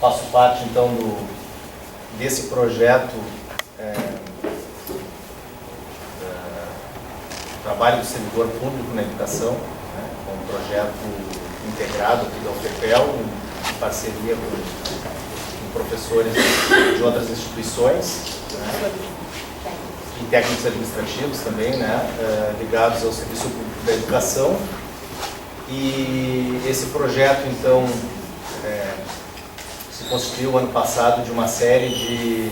faço parte então desse projeto trabalho do servidor público na educação, né, um projeto integrado aqui da UFPEL, em parceria com professores de outras instituições, né, e técnicos administrativos também, né, ligados ao Serviço Público da Educação. E esse projeto, então, se constituiu ano passado de uma série de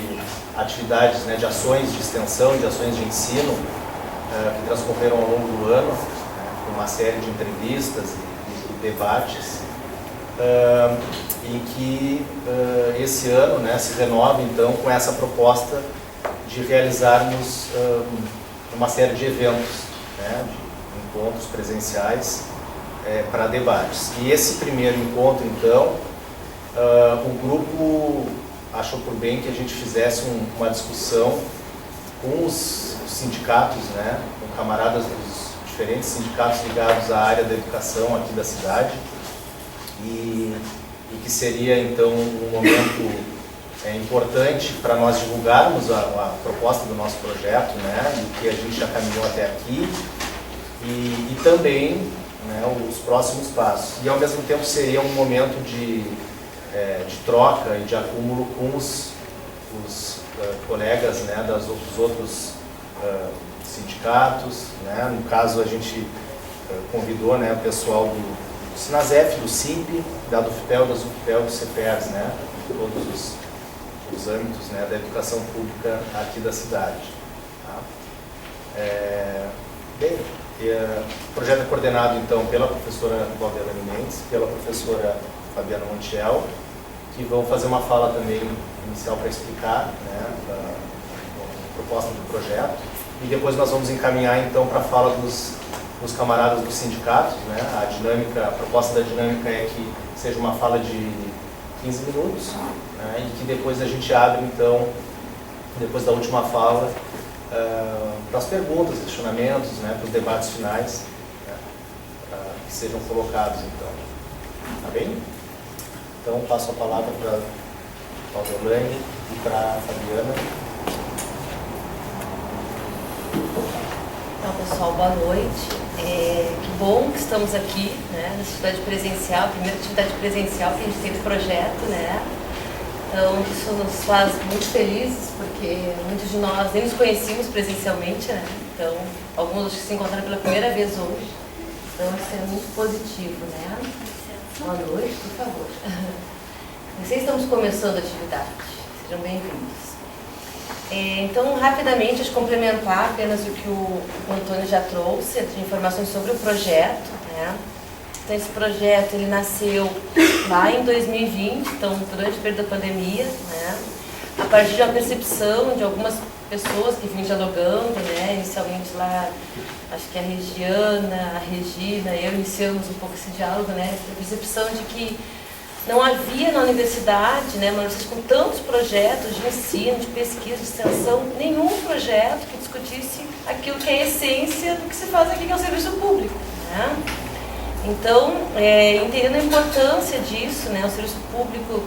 atividades, né, de ações de extensão, de ações de ensino, que transcorreram ao longo do ano, né, com uma série de entrevistas e debates, e que esse ano, né, se renova então com essa proposta de realizarmos uma série de eventos, né, de encontros presenciais para debates. E esse primeiro encontro, então, o grupo achou por bem que a gente fizesse uma discussão com os sindicatos, né, com camaradas dos diferentes sindicatos ligados à área da educação aqui da cidade, e que seria então um momento importante para nós divulgarmos a proposta do nosso projeto, né, e que a gente já caminhou até aqui, e também, né, os próximos passos. E ao mesmo tempo seria um momento de troca e de acúmulo com os colegas, né, dos outros sindicatos, né. No caso a gente convidou, né, o pessoal do Sinasef, do SIMP, da UFPEL, das UFPEL, do CEPERS, né, todos os âmbitos, né, da educação pública aqui da cidade. Tá? Bem, o projeto é coordenado então pela professora Valdelane Mendes, pela professora Fabiana Montiel, que vão fazer uma fala também inicial para explicar, né, a proposta do projeto, e depois nós vamos encaminhar então para a fala dos camaradas dos sindicatos, né. A proposta da dinâmica é que seja uma fala de 15 minutos, né, e que depois a gente abre então, depois da última fala, para as perguntas, questionamentos, né, para os debates finais, né, que sejam colocados então. Tá bem? Então passo a palavra para a Valdelane e para a Fabiana. Então, pessoal, boa noite. Que bom que estamos aqui, né, nessa atividade presencial, primeira atividade presencial que a gente tem do projeto, né? Então, isso nos faz muito felizes, porque muitos de nós nem nos conhecíamos presencialmente, né? Então, alguns se encontraram pela primeira vez hoje. Então, isso é muito positivo, né? Boa noite, por favor. Vocês estamos começando a atividade. Sejam bem-vindos. Então, rapidamente, acho complementar apenas o que o Antônio já trouxe, de informações sobre o projeto, né? Então, esse projeto, ele nasceu lá em 2020, então, durante o período da pandemia, né? A partir de uma percepção de algumas pessoas que vinham dialogando, né? Inicialmente lá, acho que a Regiana, a Regina, eu iniciamos um pouco esse diálogo, né? A percepção de que não havia na universidade, né, uma universidade com tantos projetos de ensino, de pesquisa, de extensão, nenhum projeto que discutisse aquilo que é a essência do que se faz aqui, que é o serviço público, né? Então, entendendo a importância disso, né, o serviço público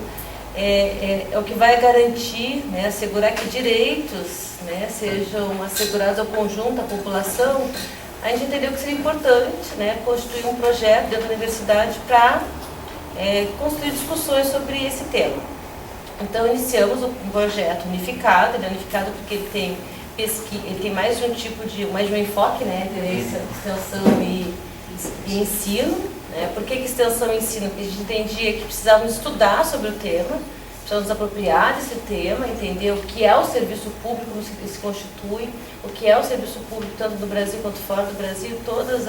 é o que vai garantir, né, assegurar que direitos, né, sejam assegurados ao conjunto da população, a gente entendeu que seria importante, né, constituir um projeto dentro da universidade para construir discussões sobre esse tema. Então, iniciamos um projeto unificado. Ele é unificado porque ele tem mais de um enfoque, né, entre extensão e ensino, né. Por que extensão e ensino? Porque a gente entendia que precisávamos estudar sobre o tema, precisamos nos apropriar desse tema, entender o que é o serviço público, como se constitui, o que é o serviço público tanto no Brasil quanto fora do Brasil, todas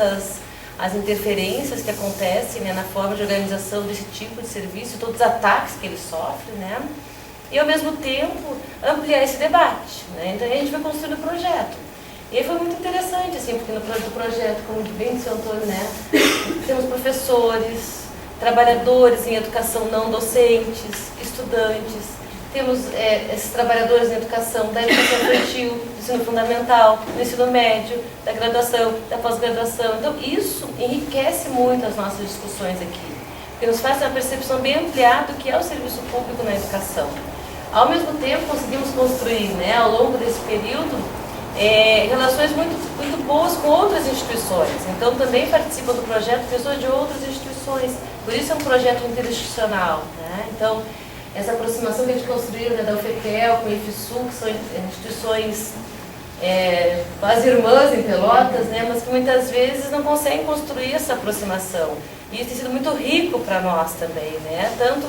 as interferências que acontecem, né, na forma de organização desse tipo de serviço, todos os ataques que ele sofre, né, e ao mesmo tempo ampliar esse debate, né. Então a gente vai construindo o projeto. E aí foi muito interessante, assim, porque no projeto, como bem disse o Antônio, né, temos professores, trabalhadores em educação não docentes, estudantes, temos esses trabalhadores em educação da educação infantil, do ensino fundamental, do ensino médio, da graduação, da pós-graduação. Então, isso enriquece muito as nossas discussões aqui, porque nos faz uma percepção bem ampliada do que é o serviço público na educação. Ao mesmo tempo, conseguimos construir, né, ao longo desse período, relações muito boas com outras instituições. Então, também participam do projeto pessoas de outras instituições. Por isso é um projeto interinstitucional, né? Então, essa aproximação que a gente construiu, né, da UFPEL com o IFSU, que são instituições quase irmãs em Pelotas, né, mas que muitas vezes não conseguem construir essa aproximação. E isso tem sido muito rico para nós também, né? Tanto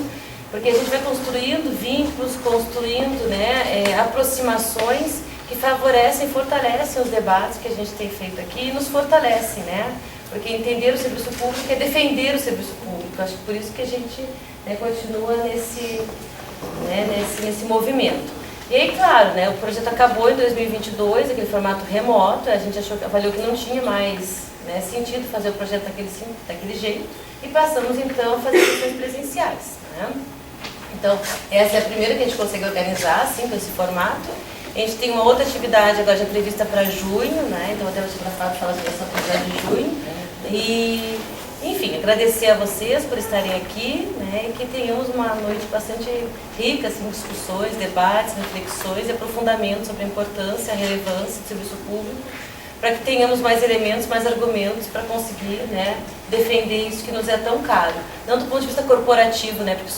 porque a gente vai construindo vínculos, construindo, né, aproximações que favorecem e fortalecem os debates que a gente tem feito aqui e nos fortalecem, né? Porque entender o serviço público é defender o serviço público. Acho que por isso que a gente, né, continua nesse movimento. E aí, claro, né, o projeto acabou em 2022, aquele formato remoto, a gente avaliou que não tinha mais, né, sentido fazer o projeto daquele jeito e passamos então a fazer sessões presenciais, né? Então, essa é a primeira que a gente consegue organizar, assim, com esse formato. A gente tem uma outra atividade agora já prevista para junho, né? Então, até o secretário fala sobre essa atividade de junho. E, enfim, agradecer a vocês por estarem aqui, né? E que tenhamos uma noite bastante rica, assim, em discussões, debates, reflexões e aprofundamentos sobre a importância, a relevância do serviço público, para que tenhamos mais elementos, mais argumentos para conseguir, né, defender isso que nos é tão caro. Não do ponto de vista corporativo, né, porque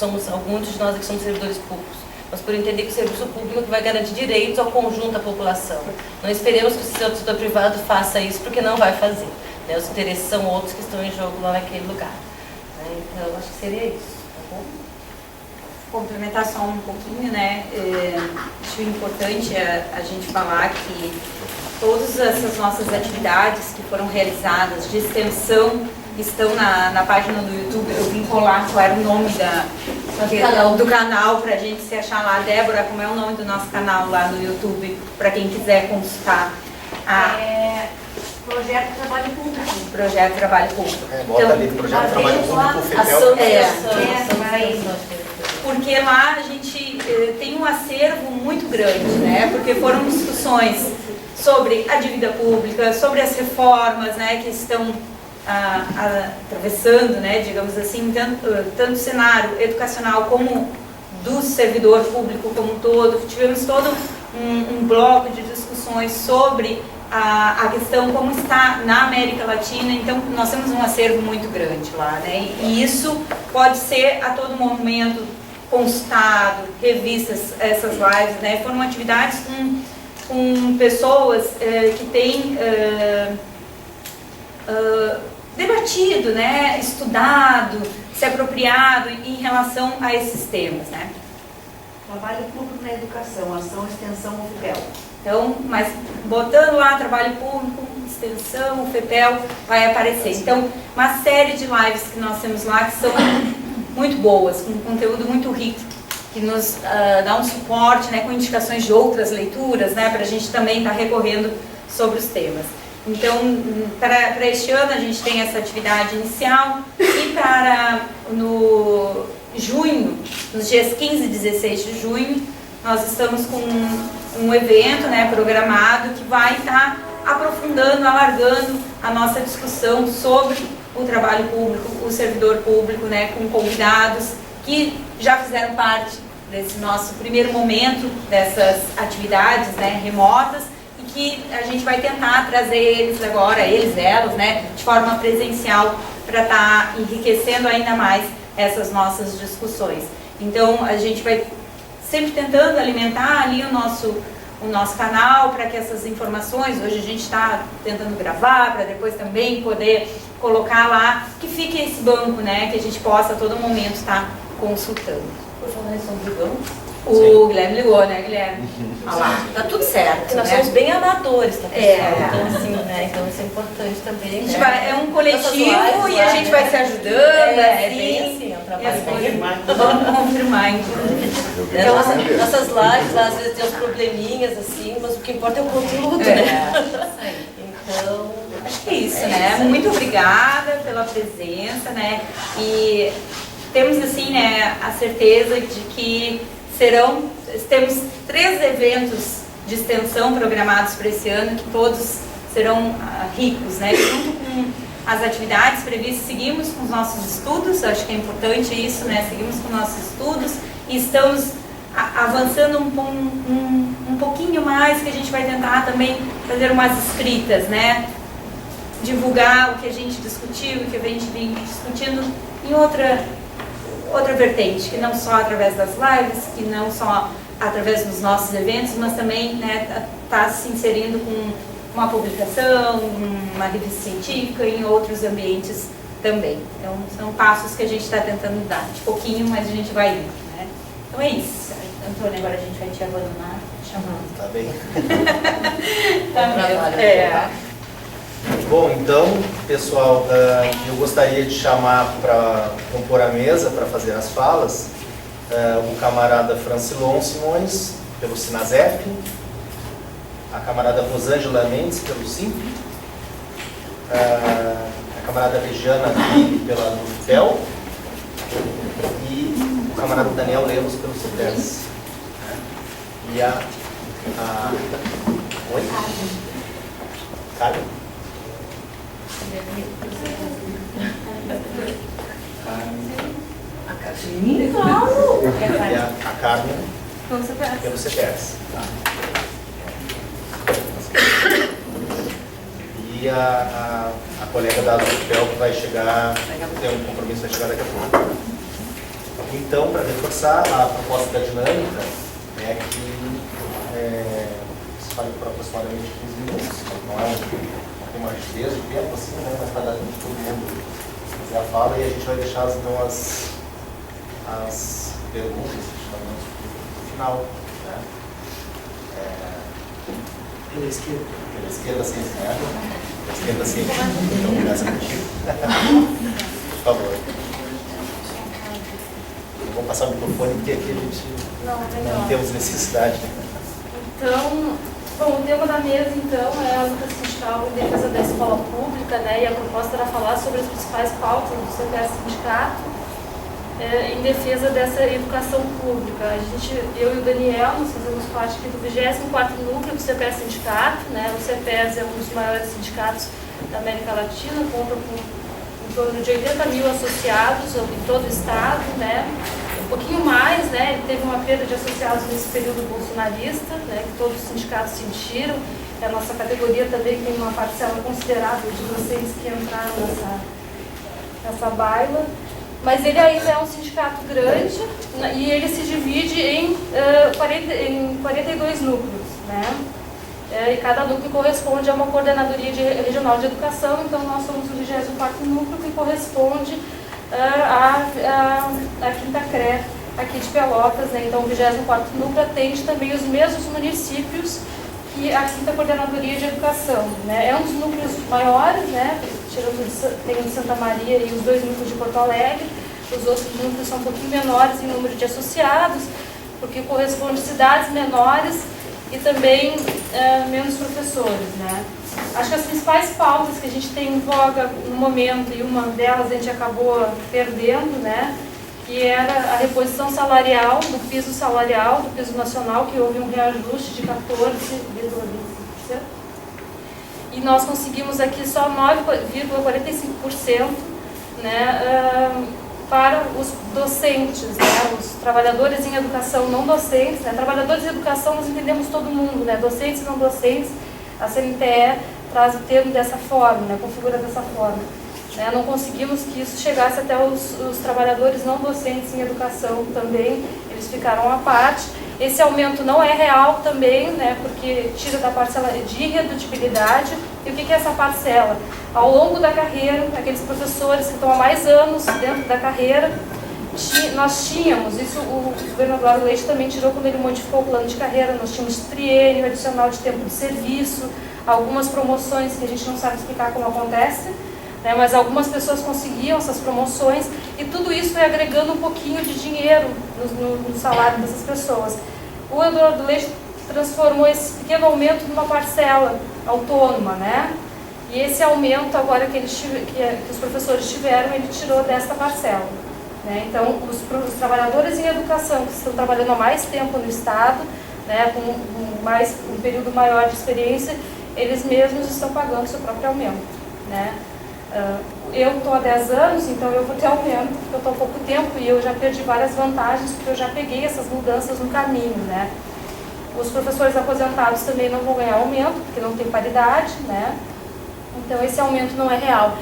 muitos de nós aqui somos servidores públicos, mas por entender que o serviço público é que vai garantir direitos ao conjunto da população. Não esperemos que o setor privado faça isso, porque não vai fazer, né? Os interesses são outros que estão em jogo lá naquele lugar, né? Então, acho que seria isso, tá bom? Complementar só um pouquinho, né? Acho importante a gente falar que todas essas nossas atividades que foram realizadas de extensão estão na página do YouTube. Eu vim colar qual era o nome do canal para a gente se achar lá. Débora, como é o nome do nosso canal lá no YouTube, para quem quiser consultar? Projeto Trabalho Público. Projeto Trabalho Público. Bota Então, ali, Projeto Trabalho Público, o FPEL. Porque lá a gente tem um acervo muito grande, né? Porque foram discussões sobre a dívida pública, sobre as reformas, né, que estão atravessando, né, digamos assim, tanto o cenário educacional como do servidor público como um todo. Tivemos todo um bloco de discussões sobre a questão como está na América Latina. Então, nós temos um acervo muito grande lá, né, e isso pode ser a todo momento consultado, revistas, essas lives, né, foram atividades com pessoas que têm debatido, né, estudado, se apropriado em relação a esses temas, né? Trabalho Público na Educação, Ação, Extensão, UFPEL. Então, mas botando lá Trabalho Público, Extensão, UFPEL, vai aparecer. Então, uma série de lives que nós temos lá que são muito boas, com conteúdo muito rico, que nos dá um suporte, né, com indicações de outras leituras, né, para a gente também estar recorrendo sobre os temas. Então, para este ano a gente tem essa atividade inicial e no junho, nos dias 15 e 16 de junho, nós estamos com um evento, né, programado que vai estar aprofundando, alargando a nossa discussão sobre o trabalho público, o servidor público, né, com convidados que já fizeram parte desse nosso primeiro momento dessas atividades, né, remotas, e que a gente vai tentar trazer eles agora, elas, né, de forma presencial, para estar enriquecendo ainda mais essas nossas discussões. Então, a gente vai sempre tentando alimentar ali o nosso canal para que essas informações, hoje a gente está tentando gravar, para depois também poder colocar lá, que fique esse banco, né, que a gente possa a todo momento estar consultando. Por falar sobre o banco. O Guilherme ligou, né, Guilherme? Olha lá, tá tudo certo, Porque nós né? somos bem amadores, tá, pessoal? É. Então, assim, né? Então isso é importante também. A gente né? vai, é um coletivo Nossas lives e a lá, gente né? vai se ajudando, É assim, bem assim, é um trabalho e as bem coisas vamos confirmar, inclusive. Então, nossas lives, lá, às vezes tem uns probleminhas, assim, mas o que importa é o conteúdo, né? Então, Acho que é isso, né? Muito obrigada pela presença, né? E temos, assim, né, a certeza de que temos 3 eventos de extensão programados para esse ano, que todos serão ricos, né? Junto as atividades previstas, seguimos com os nossos estudos, acho que é importante isso, né? Seguimos com nossos estudos e estamos avançando um pouquinho mais, que a gente vai tentar também fazer umas escritas, né? Divulgar o que a gente discutiu, o que a gente vem discutindo em outra vertente, que não só através das lives, que não só através dos nossos eventos, mas também, né, tá se inserindo com uma publicação, uma revista científica e em outros ambientes também. Então, são passos que a gente está tentando dar, de pouquinho, mas a gente vai indo, né? Então é isso. Antônio, agora a gente vai te abandonar, chamando. Tá bem. Tá mesmo. Bom, então, pessoal, eu gostaria de chamar para compor a mesa, para fazer as falas, o camarada Francilon Simões, pelo Sinasep, a camarada Rosângela Mendes, pelo SIMP, a camarada Regiana Guilherme, pela FEL, e o camarada Daniel Lemos, pelo CITES. E a oi? Carmen? A Carmen? Claro! E a Carmen pelo CPS. Tá? E a colega da UFPEL que vai chegar, tem um compromisso, vai chegar daqui a pouco. Então, para reforçar, a proposta da dinâmica é que se fale por aproximadamente 15 minutos, não é uma rigidez de tempo assim, né, mas para dar tempo de todo mundo fazer a fala, e a gente vai deixar então as perguntas no final. Né? Pela esquerda. Pela esquerda, sim, né? Pela esquerda, sim. Então, começa contigo. Por favor. Eu vou passar o microfone, porque aqui a gente não temos necessidade. Então, bom, o tema da mesa, então, é a luta sindical em defesa da escola pública, né? E a proposta era falar sobre as principais pautas do CPS Sindicato em defesa dessa educação pública. Eu e o Daniel, nós fazemos parte aqui do 24º núcleo do CPS Sindicato, né? O CPS é um dos maiores sindicatos da América Latina, conta com em torno de 80 mil associados em todo o estado, né? Um pouquinho mais, né? Ele teve uma perda de associados nesse período bolsonarista, né? Que todos os sindicatos sentiram. A nossa categoria também tem uma parcela considerável de docentes que entraram nessa baila. Mas ele ainda é um sindicato grande, né, e ele se divide em 42 núcleos, né? E cada núcleo corresponde a uma coordenadoria regional de educação, então nós somos o 24º núcleo, que corresponde à Quinta CRE aqui de Pelotas, né? Então o 24º núcleo atende também os mesmos municípios que a Quinta Coordenadoria de Educação, né? É um dos núcleos maiores, né? Tem o de Santa Maria e os 2 núcleos de Porto Alegre. Os outros núcleos são um pouquinho menores em número de associados, porque corresponde a cidades menores e também menos professores, né? Acho que as principais pautas que a gente tem em voga no momento, e uma delas a gente acabou perdendo, né? Que era a reposição salarial, do piso salarial, do piso nacional, que houve um reajuste de 14,25%. E nós conseguimos aqui só 9,45%, né, para os docentes, né, os trabalhadores em educação não docentes. Né, trabalhadores em educação nós entendemos todo mundo, né, docentes e não docentes. A CNTE traz o termo dessa forma, né, configura dessa forma. Não conseguimos que isso chegasse até os trabalhadores não docentes em educação também, eles ficaram à parte. Esse aumento não é real também, né, porque tira da parcela de irredutibilidade. E o que é essa parcela? Ao longo da carreira, aqueles professores que estão há mais anos dentro da carreira, nós tínhamos, isso o governador Leite também tirou quando ele modificou o plano de carreira, nós tínhamos triênio adicional de tempo de serviço, algumas promoções que a gente não sabe explicar como acontece, né, mas algumas pessoas conseguiam essas promoções, e tudo isso foi agregando um pouquinho de dinheiro no salário dessas pessoas. O Eduardo Leite transformou esse pequeno aumento numa parcela autônoma, né? E esse aumento agora que os professores tiveram, ele tirou desta parcela, né? Então, os trabalhadores em educação que estão trabalhando há mais tempo no Estado, né, com um período maior de experiência, eles mesmos estão pagando seu próprio aumento, né? Eu estou há 10 anos, então eu vou ter aumento, porque eu estou há pouco tempo e eu já perdi várias vantagens, porque eu já peguei essas mudanças no caminho, né? Os professores aposentados também não vão ganhar aumento, porque não tem paridade, né? Então esse aumento não é real.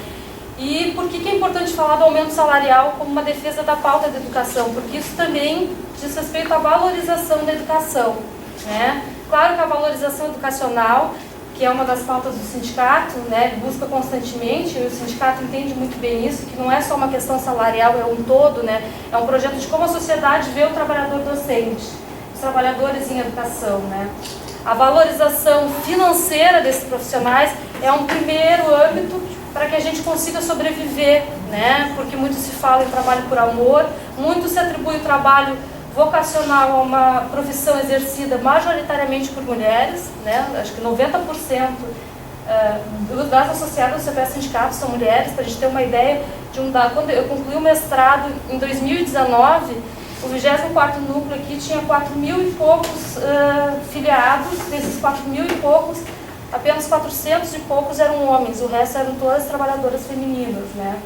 E por que é importante falar do aumento salarial como uma defesa da pauta da educação? Porque isso também diz respeito à valorização da educação, né? Claro que a valorização educacional, que é uma das pautas do sindicato, né, busca constantemente, e o sindicato entende muito bem isso, que não é só uma questão salarial, é um todo, né? É um projeto de como a sociedade vê o trabalhador docente, os trabalhadores em educação, né? A valorização financeira desses profissionais é um primeiro âmbito para que a gente consiga sobreviver, né? Porque muito se fala em trabalho por amor, muito se atribui o trabalho vocacional a uma profissão exercida majoritariamente por mulheres, né? Acho que 90% das associadas do CPS Sindicato são mulheres, para a gente ter uma ideia de um dado. Quando eu concluí o mestrado em 2019, o 24º núcleo aqui tinha 4.000 e poucos filiados. Desses 4.000 e poucos, apenas 400 e poucos eram homens, o resto eram todas trabalhadoras femininas, né?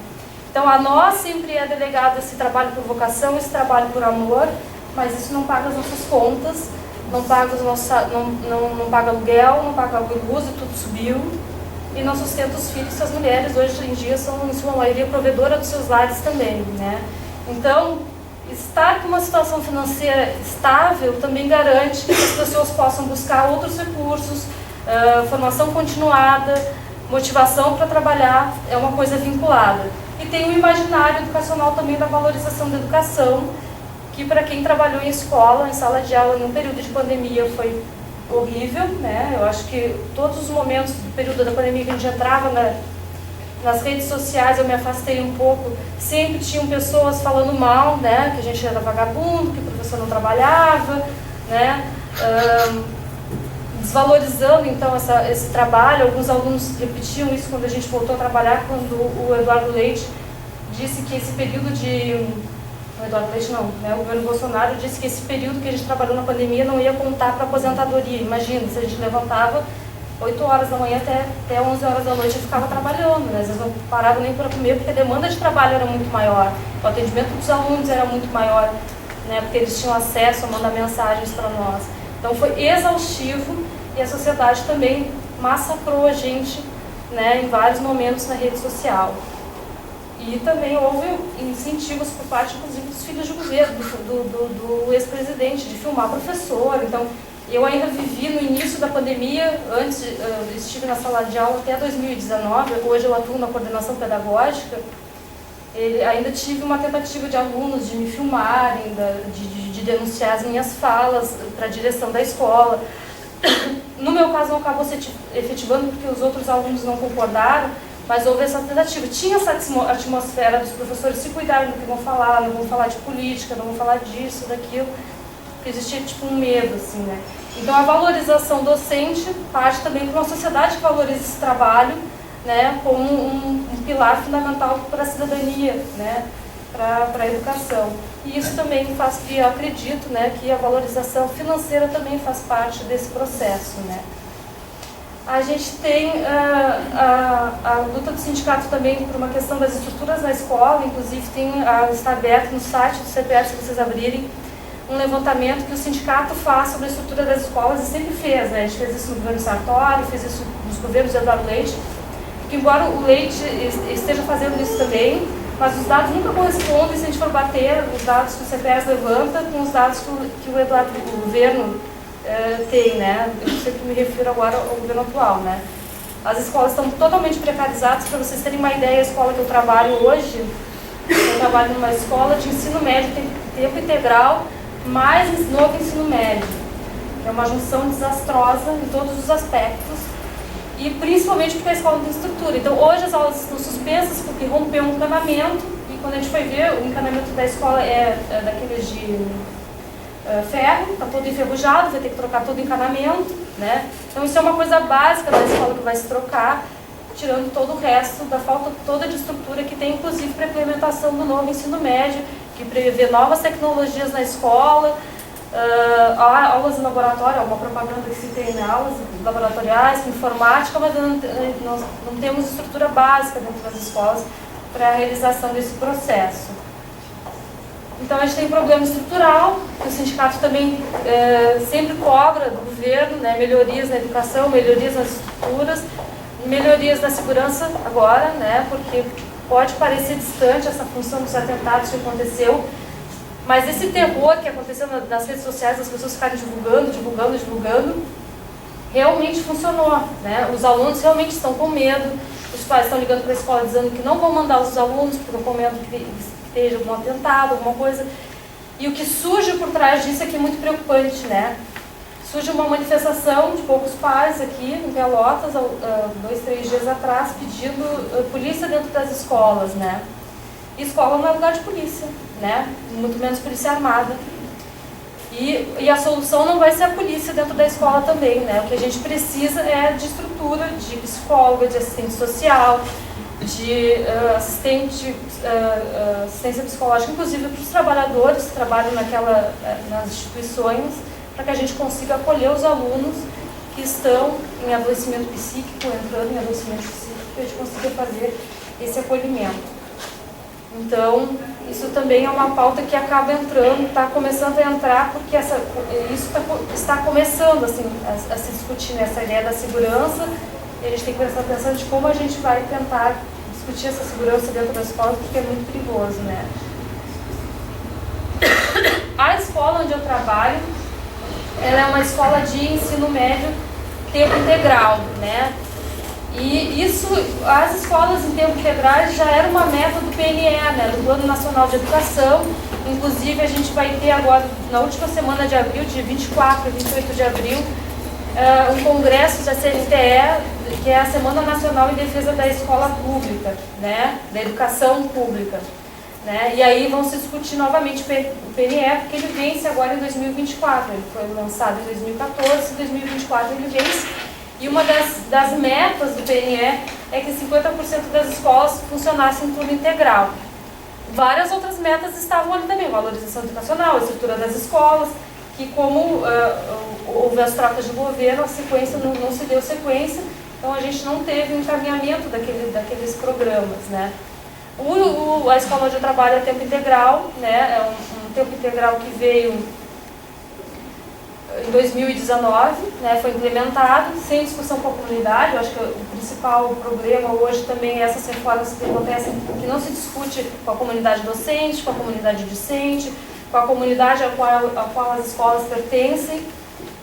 Então a nós sempre é delegado esse trabalho por vocação, esse trabalho por amor, mas isso não paga as nossas contas, não paga, não paga aluguel, não paga água e luz, e tudo subiu, e não sustenta os filhos, que as mulheres hoje em dia são, em sua maioria, provedora dos seus lares também, né? Então, estar com uma situação financeira estável também garante que as pessoas possam buscar outros recursos, formação continuada, motivação para trabalhar, é uma coisa vinculada. E tem o imaginário educacional também da valorização da educação, que para quem trabalhou em escola, em sala de aula, no período de pandemia foi horrível, né? Eu acho que todos os momentos do período da pandemia que a gente entrava nas redes sociais, eu me afastei um pouco, sempre tinham pessoas falando mal, né? Que a gente era vagabundo, que o professor não trabalhava, né? Desvalorizando então esse trabalho. Alguns alunos repetiam isso quando a gente voltou a trabalhar, quando o Eduardo Leite disse que esse período o Eduardo Leite não, né? O governo Bolsonaro disse que esse período que a gente trabalhou na pandemia não ia contar para aposentadoria. Imagina, se a gente levantava 8 horas da manhã até 11 horas da noite e ficava trabalhando, né? Às vezes não parava nem para comer, porque a demanda de trabalho era muito maior, o atendimento dos alunos era muito maior, né? Porque eles tinham acesso a mandar mensagens para nós. Então foi exaustivo e a sociedade também massacrou a gente, né, em vários momentos na rede social. E também houve incentivos por parte, inclusive, dos filhos de governo, do ex-presidente, de filmar professor. Então, eu ainda vivi no início da pandemia, antes estive na sala de aula até 2019, hoje eu atuo na coordenação pedagógica. Ainda tive uma tentativa de alunos de me filmarem, de denunciar as minhas falas para a direção da escola. No meu caso não acabou se efetivando porque os outros alunos não concordaram, mas houve essa tentativa. Tinha essa atmosfera dos professores se cuidarem do que vão falar, não vão falar de política, não vão falar disso, daquilo, porque existia tipo um medo, assim, né? Então a valorização docente parte também para uma sociedade que valoriza esse trabalho, né, como um pilar fundamental para a cidadania, né, para a educação. E isso também faz que eu acredito, né, que a valorização financeira também faz parte desse processo, né. A gente tem a luta do sindicato também por uma questão das estruturas na escola, inclusive está aberto no site do CPS, se vocês abrirem, um levantamento que o sindicato faz sobre a estrutura das escolas e sempre fez, né? A gente fez isso no governo Sartori, fez isso nos governos do Eduardo Leite, porque embora o Leite esteja fazendo isso também, mas os dados nunca correspondem, se a gente for bater os dados que o CPS levanta com os dados que o governo tem, né? Eu sempre me refiro agora ao governo atual, né? As escolas estão totalmente precarizadas. Para vocês terem uma ideia, a escola que eu trabalho hoje, eu trabalho numa escola de ensino médio, tempo integral, mais novo ensino médio. É uma junção desastrosa em todos os aspectos, e principalmente porque a escola não tem estrutura. Então hoje as aulas estão suspensas porque rompeu um encanamento, e quando a gente foi ver, o encanamento da escola é daqueles de ferro, está todo enferrujado, vai ter que trocar todo o encanamento, né? Então isso é uma coisa básica da escola que vai se trocar, tirando todo o resto da falta toda de estrutura que tem, inclusive para a implementação do novo ensino médio, que prevê novas tecnologias na escola, aulas em laboratório, uma propaganda que se tem, né? Aulas laboratoriais, informática, mas nós não temos estrutura básica dentro das escolas para a realização desse processo. Então a gente tem um problema estrutural, que o sindicato também sempre cobra do governo, né? Melhorias na educação, melhorias nas estruturas, melhorias na segurança agora, né? Porque pode parecer distante essa função dos atentados que aconteceu, mas esse terror que aconteceu nas redes sociais, as pessoas ficarem divulgando, realmente funcionou, né? Os alunos realmente estão com medo, os pais estão ligando para a escola dizendo que não vão mandar os alunos porque estão com medo que esteja algum atentado, alguma coisa. E o que surge por trás disso é que é muito preocupante, né? Surge uma manifestação de poucos pais aqui em Pelotas, 2, 3 dias atrás, pedindo polícia dentro das escolas, né? E escola não é lugar de polícia, né? Muito menos polícia armada. E a solução não vai ser a polícia dentro da escola também, né? O que a gente precisa é de estrutura, de psicóloga, de assistente social, de assistência psicológica, inclusive para os trabalhadores que trabalham nas instituições, para que a gente consiga acolher os alunos que estão em adoecimento psíquico, entrando em adoecimento psíquico, para a gente consiga fazer esse acolhimento. Então, isso também é uma pauta que acaba entrando, está começando a entrar, porque isso está começando assim, a se discutir nessa ideia da segurança, e a gente tem que prestar atenção de como a gente vai tentar discutir essa segurança dentro da escola, porque é muito perigoso, né? A escola onde eu trabalho, ela é uma escola de ensino médio tempo integral, né? E isso, as escolas em tempo integral já era uma meta do PNE, né? Do Plano Nacional de Educação. Inclusive, a gente vai ter agora, na última semana de abril, de 24 a 28 de abril, um congresso da CNTE, que é a Semana Nacional em Defesa da Escola Pública, né? Da Educação Pública. Né? E aí vão se discutir novamente o PNE, porque ele vence agora em 2024. Ele foi lançado em 2014, em 2024 ele vence. E uma das metas do PNE é que 50% das escolas funcionassem em turno integral. Várias outras metas estavam ali também, valorização educacional, estrutura das escolas, que como houve as trocas de governo, a sequência não se deu sequência, então a gente não teve um encaminhamento daqueles programas, né? A escola onde eu trabalho é tempo integral, né? É um tempo integral que veio em 2019, né? Foi implementado, sem discussão com a comunidade. Eu acho que o principal problema hoje também é essas reformas que acontecem, que não se discute com a comunidade docente, com a comunidade discente, com a comunidade a qual as escolas pertencem.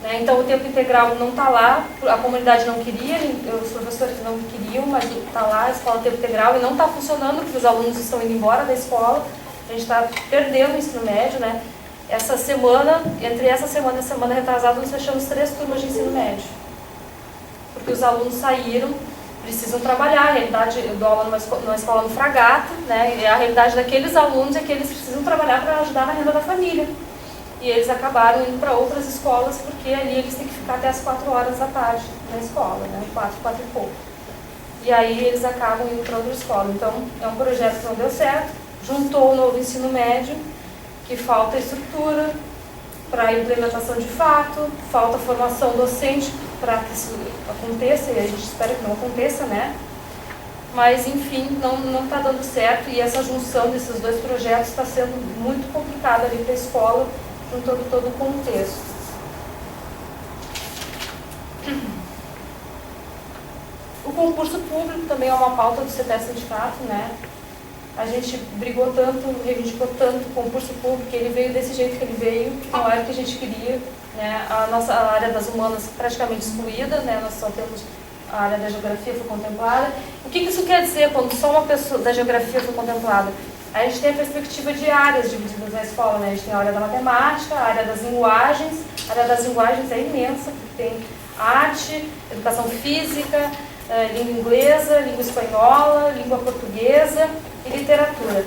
Né? Então o tempo integral não está lá, a comunidade não queria, os professores não queriam, mas está lá a escola tempo integral e não está funcionando porque os alunos estão indo embora da escola, a gente está perdendo o ensino médio, né? Essa semana, entre essa semana e a semana retrasada, nós fechamos 3 turmas de ensino médio, porque os alunos saíram, precisam trabalhar. A realidade, eu dou aula numa escola no Fragata, né? E a realidade daqueles alunos é que eles precisam trabalhar para ajudar na renda da família. E eles acabaram indo para outras escolas, porque ali eles têm que ficar até as 4 horas da tarde na escola, né? 4 e pouco. E aí eles acabam indo para outra escola. Então, é um projeto que não deu certo, juntou o novo ensino médio, que falta estrutura para a implementação de fato, falta formação docente para que isso aconteça, e a gente espera que não aconteça, né? Mas, enfim, não está dando certo, e essa junção desses 2 projetos está sendo muito complicada ali para a escola, juntando todo o contexto. O concurso público também é uma pauta do CETES Sindicato, né? A gente brigou tanto, reivindicou tanto o concurso público, que ele veio desse jeito que ele veio, não era o que a gente queria, né? A nossa área das humanas praticamente excluída, né? Nós só temos a área da geografia foi contemplada. O que isso quer dizer quando só uma pessoa da geografia foi contemplada? A gente tem a perspectiva de áreas divididas na escola, né? A gente tem a área da matemática, a área das linguagens. A área das linguagens é imensa, porque tem arte, educação física, língua inglesa, língua espanhola, língua portuguesa e literatura.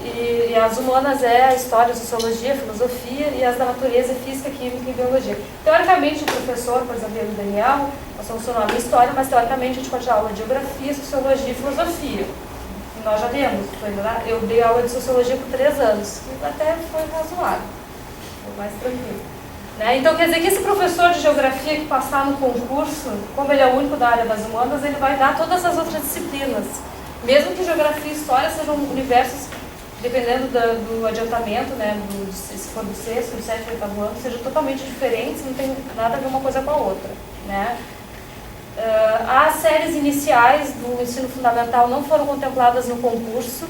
E as humanas é a história, a sociologia, a filosofia, e as da natureza, física, química e biologia. Teoricamente, o professor, por exemplo, o Daniel, nós somos o nome história, mas teoricamente a gente pode dar aula de geografia, sociologia e filosofia. E nós já demos. Eu dei aula de sociologia por 3 anos, que até foi razoável. mais tranquilo. Né? Então, quer dizer que esse professor de geografia que passar no concurso, como ele é o único da área das humanas, ele vai dar todas as outras disciplinas. Mesmo que geografia e história sejam universos, dependendo do adiantamento, né, se for do sexto, do sétimo, oitavo ano, sejam totalmente diferentes, não tem nada a ver uma coisa com a outra. Né? As séries iniciais do ensino fundamental não foram contempladas no concurso,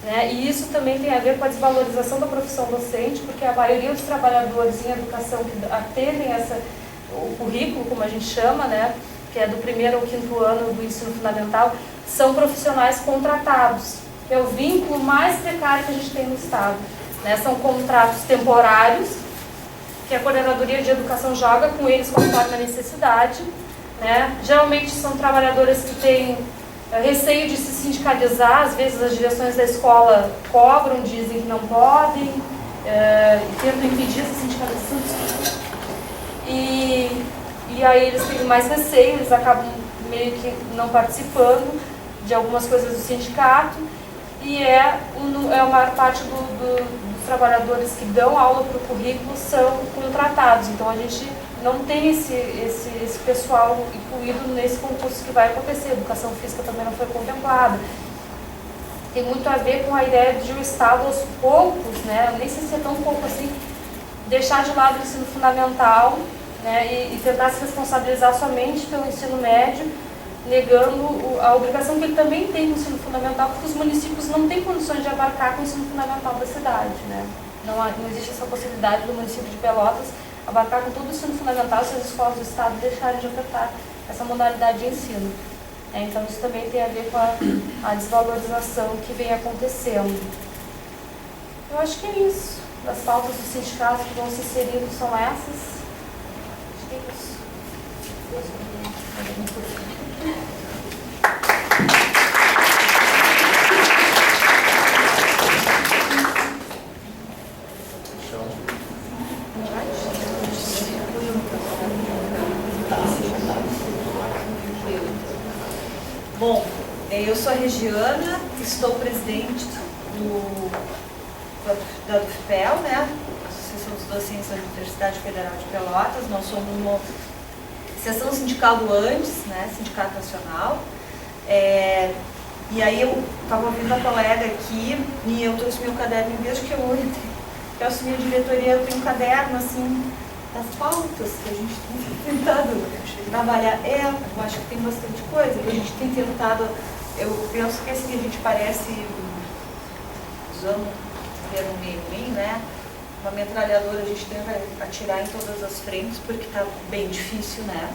né, e isso também tem a ver com a desvalorização da profissão docente, porque a maioria dos trabalhadores em educação que atendem o currículo, como a gente chama, né, que é do 1º ao 5º ano do ensino fundamental, são profissionais contratados, que é o vínculo mais precário que a gente tem no Estado. Né? São contratos temporários, que a Coordenadoria de Educação joga com eles conforme a necessidade. Né? Geralmente são trabalhadores que têm receio de se sindicalizar, às vezes as direções da escola cobram, dizem que não podem, e tentam impedir essa sindicalização. E aí eles têm mais receio, eles acabam meio que não participando de algumas coisas do sindicato, e a maior parte dos trabalhadores que dão aula para o currículo são contratados. Então a gente não tem esse pessoal incluído nesse concurso que vai acontecer. A educação física também não foi contemplada. Tem muito a ver com a ideia de o Estado aos poucos, né, nem sei se é tão pouco assim, deixar de lado o ensino fundamental, né, e tentar se responsabilizar somente pelo ensino médio, negando a obrigação que ele também tem no ensino fundamental, porque os municípios não têm condições de abarcar com o ensino fundamental da cidade. Né? Não existe essa possibilidade do município de Pelotas abarcar com todo o ensino fundamental se as escolas do Estado deixarem de ofertar essa modalidade de ensino. Então isso também tem a ver com a desvalorização que vem acontecendo. Eu acho que é isso. As pautas dos sindicatos que vão se inserindo são essas. Acho que é isso. Bom, eu sou a Regiana, estou presidente da UFPEL, né? Associação dos Docentes da Universidade Federal de Pelotas. Nós somos uma seção sindical do ANDES, né? Sindicato Nacional. E aí eu estava ouvindo a colega aqui e eu trouxe meu caderno, desde que eu assumi a diretoria, eu tenho um caderno assim das pautas que a gente tem tentado trabalhar. Eu acho que tem bastante coisa que a gente tem tentado. Eu penso que assim, a gente parece, usando o termo meio ruim, né? Uma metralhadora, a gente tenta atirar em todas as frentes, porque está bem difícil, né?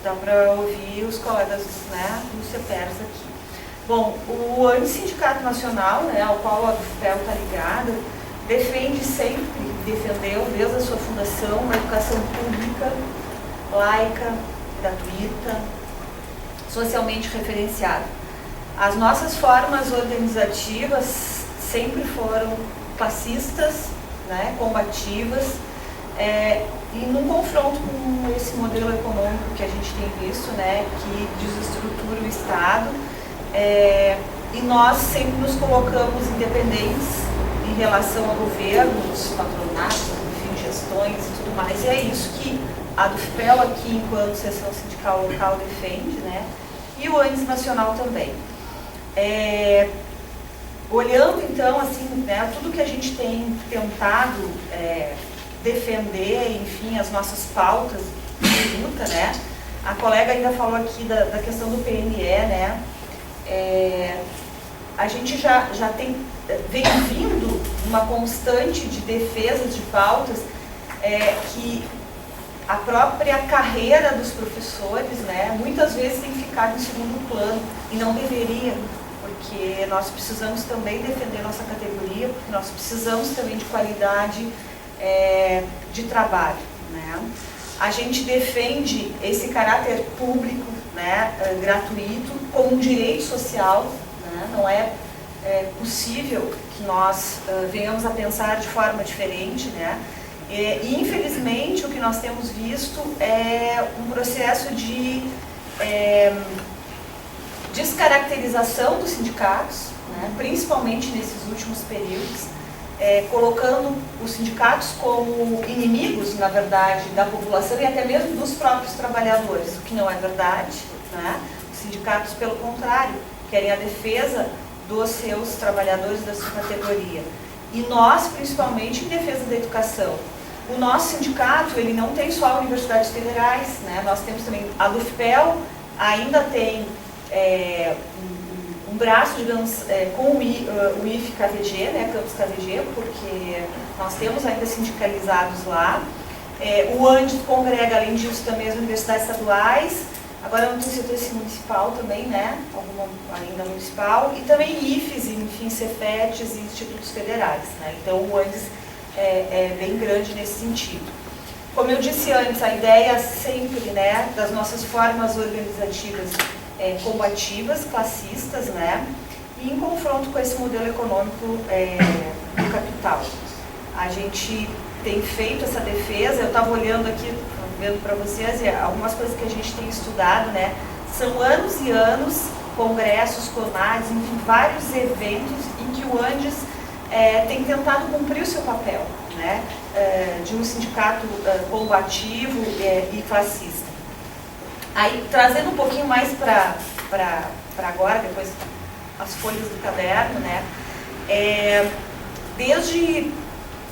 Dá para ouvir os colegas, né, dos CEPERS aqui. Bom, o ANDES Sindicato Nacional, né, ao qual a UFPEL está ligada, defende sempre, defendeu desde a sua fundação, uma educação pública, laica, gratuita, socialmente referenciada. As nossas formas organizativas sempre foram classistas, né, combativas, e num confronto com esse modelo econômico que a gente tem visto, né, que desestrutura o Estado, e nós sempre nos colocamos independentes em relação ao governo, os patronatos, enfim, gestões e tudo mais, e é isso que a UFPEL aqui, enquanto seção sindical local, defende, né, e o ANDES Nacional também. Olhando então, assim, né, tudo que a gente tem tentado defender, enfim, as nossas pautas de luta, né, a colega ainda falou aqui da questão do PNE, né, a gente já vem vindo uma constante de defesa de pautas que a própria carreira dos professores, né, muitas vezes tem ficado em segundo plano e não deveria, porque nós precisamos também defender nossa categoria, porque nós precisamos também de qualidade de trabalho, né. A gente defende esse caráter público, né, gratuito, como um direito social, né, não é possível que nós venhamos a pensar de forma diferente, né? E infelizmente o que nós temos visto é um processo de descaracterização dos sindicatos, né? Principalmente nesses últimos períodos, colocando os sindicatos como inimigos, na verdade, da população e até mesmo dos próprios trabalhadores, o que não é verdade, né? Os sindicatos, pelo contrário, querem a defesa dos seus trabalhadores, da sua categoria. E nós, principalmente, em defesa da educação. O nosso sindicato, ele não tem só universidades federais, né? Nós temos também a Lufpel, ainda tem um braço, digamos, com o IF-KVG, né, Campus KVG, porque nós temos ainda sindicalizados lá. O ANDES congrega, além disso, também as universidades estaduais. Agora eu não tenho certeza se municipal também, né, alguma ainda municipal. E também IFES, enfim, Cefetes e institutos federais, né. Então o ANDES é bem grande nesse sentido. Como eu disse antes, a ideia sempre, né, das nossas formas organizativas combativas, classistas, né, e em confronto com esse modelo econômico do capital. A gente tem feito essa defesa, eu estava olhando aqui, vendo para vocês, e algumas coisas que a gente tem estudado, né, são anos e anos, congressos, CONADs, enfim, vários eventos em que o ANDES tem tentado cumprir o seu papel, né, de um sindicato combativo e classista. Aí, trazendo um pouquinho mais para agora, depois as folhas do caderno, né? Desde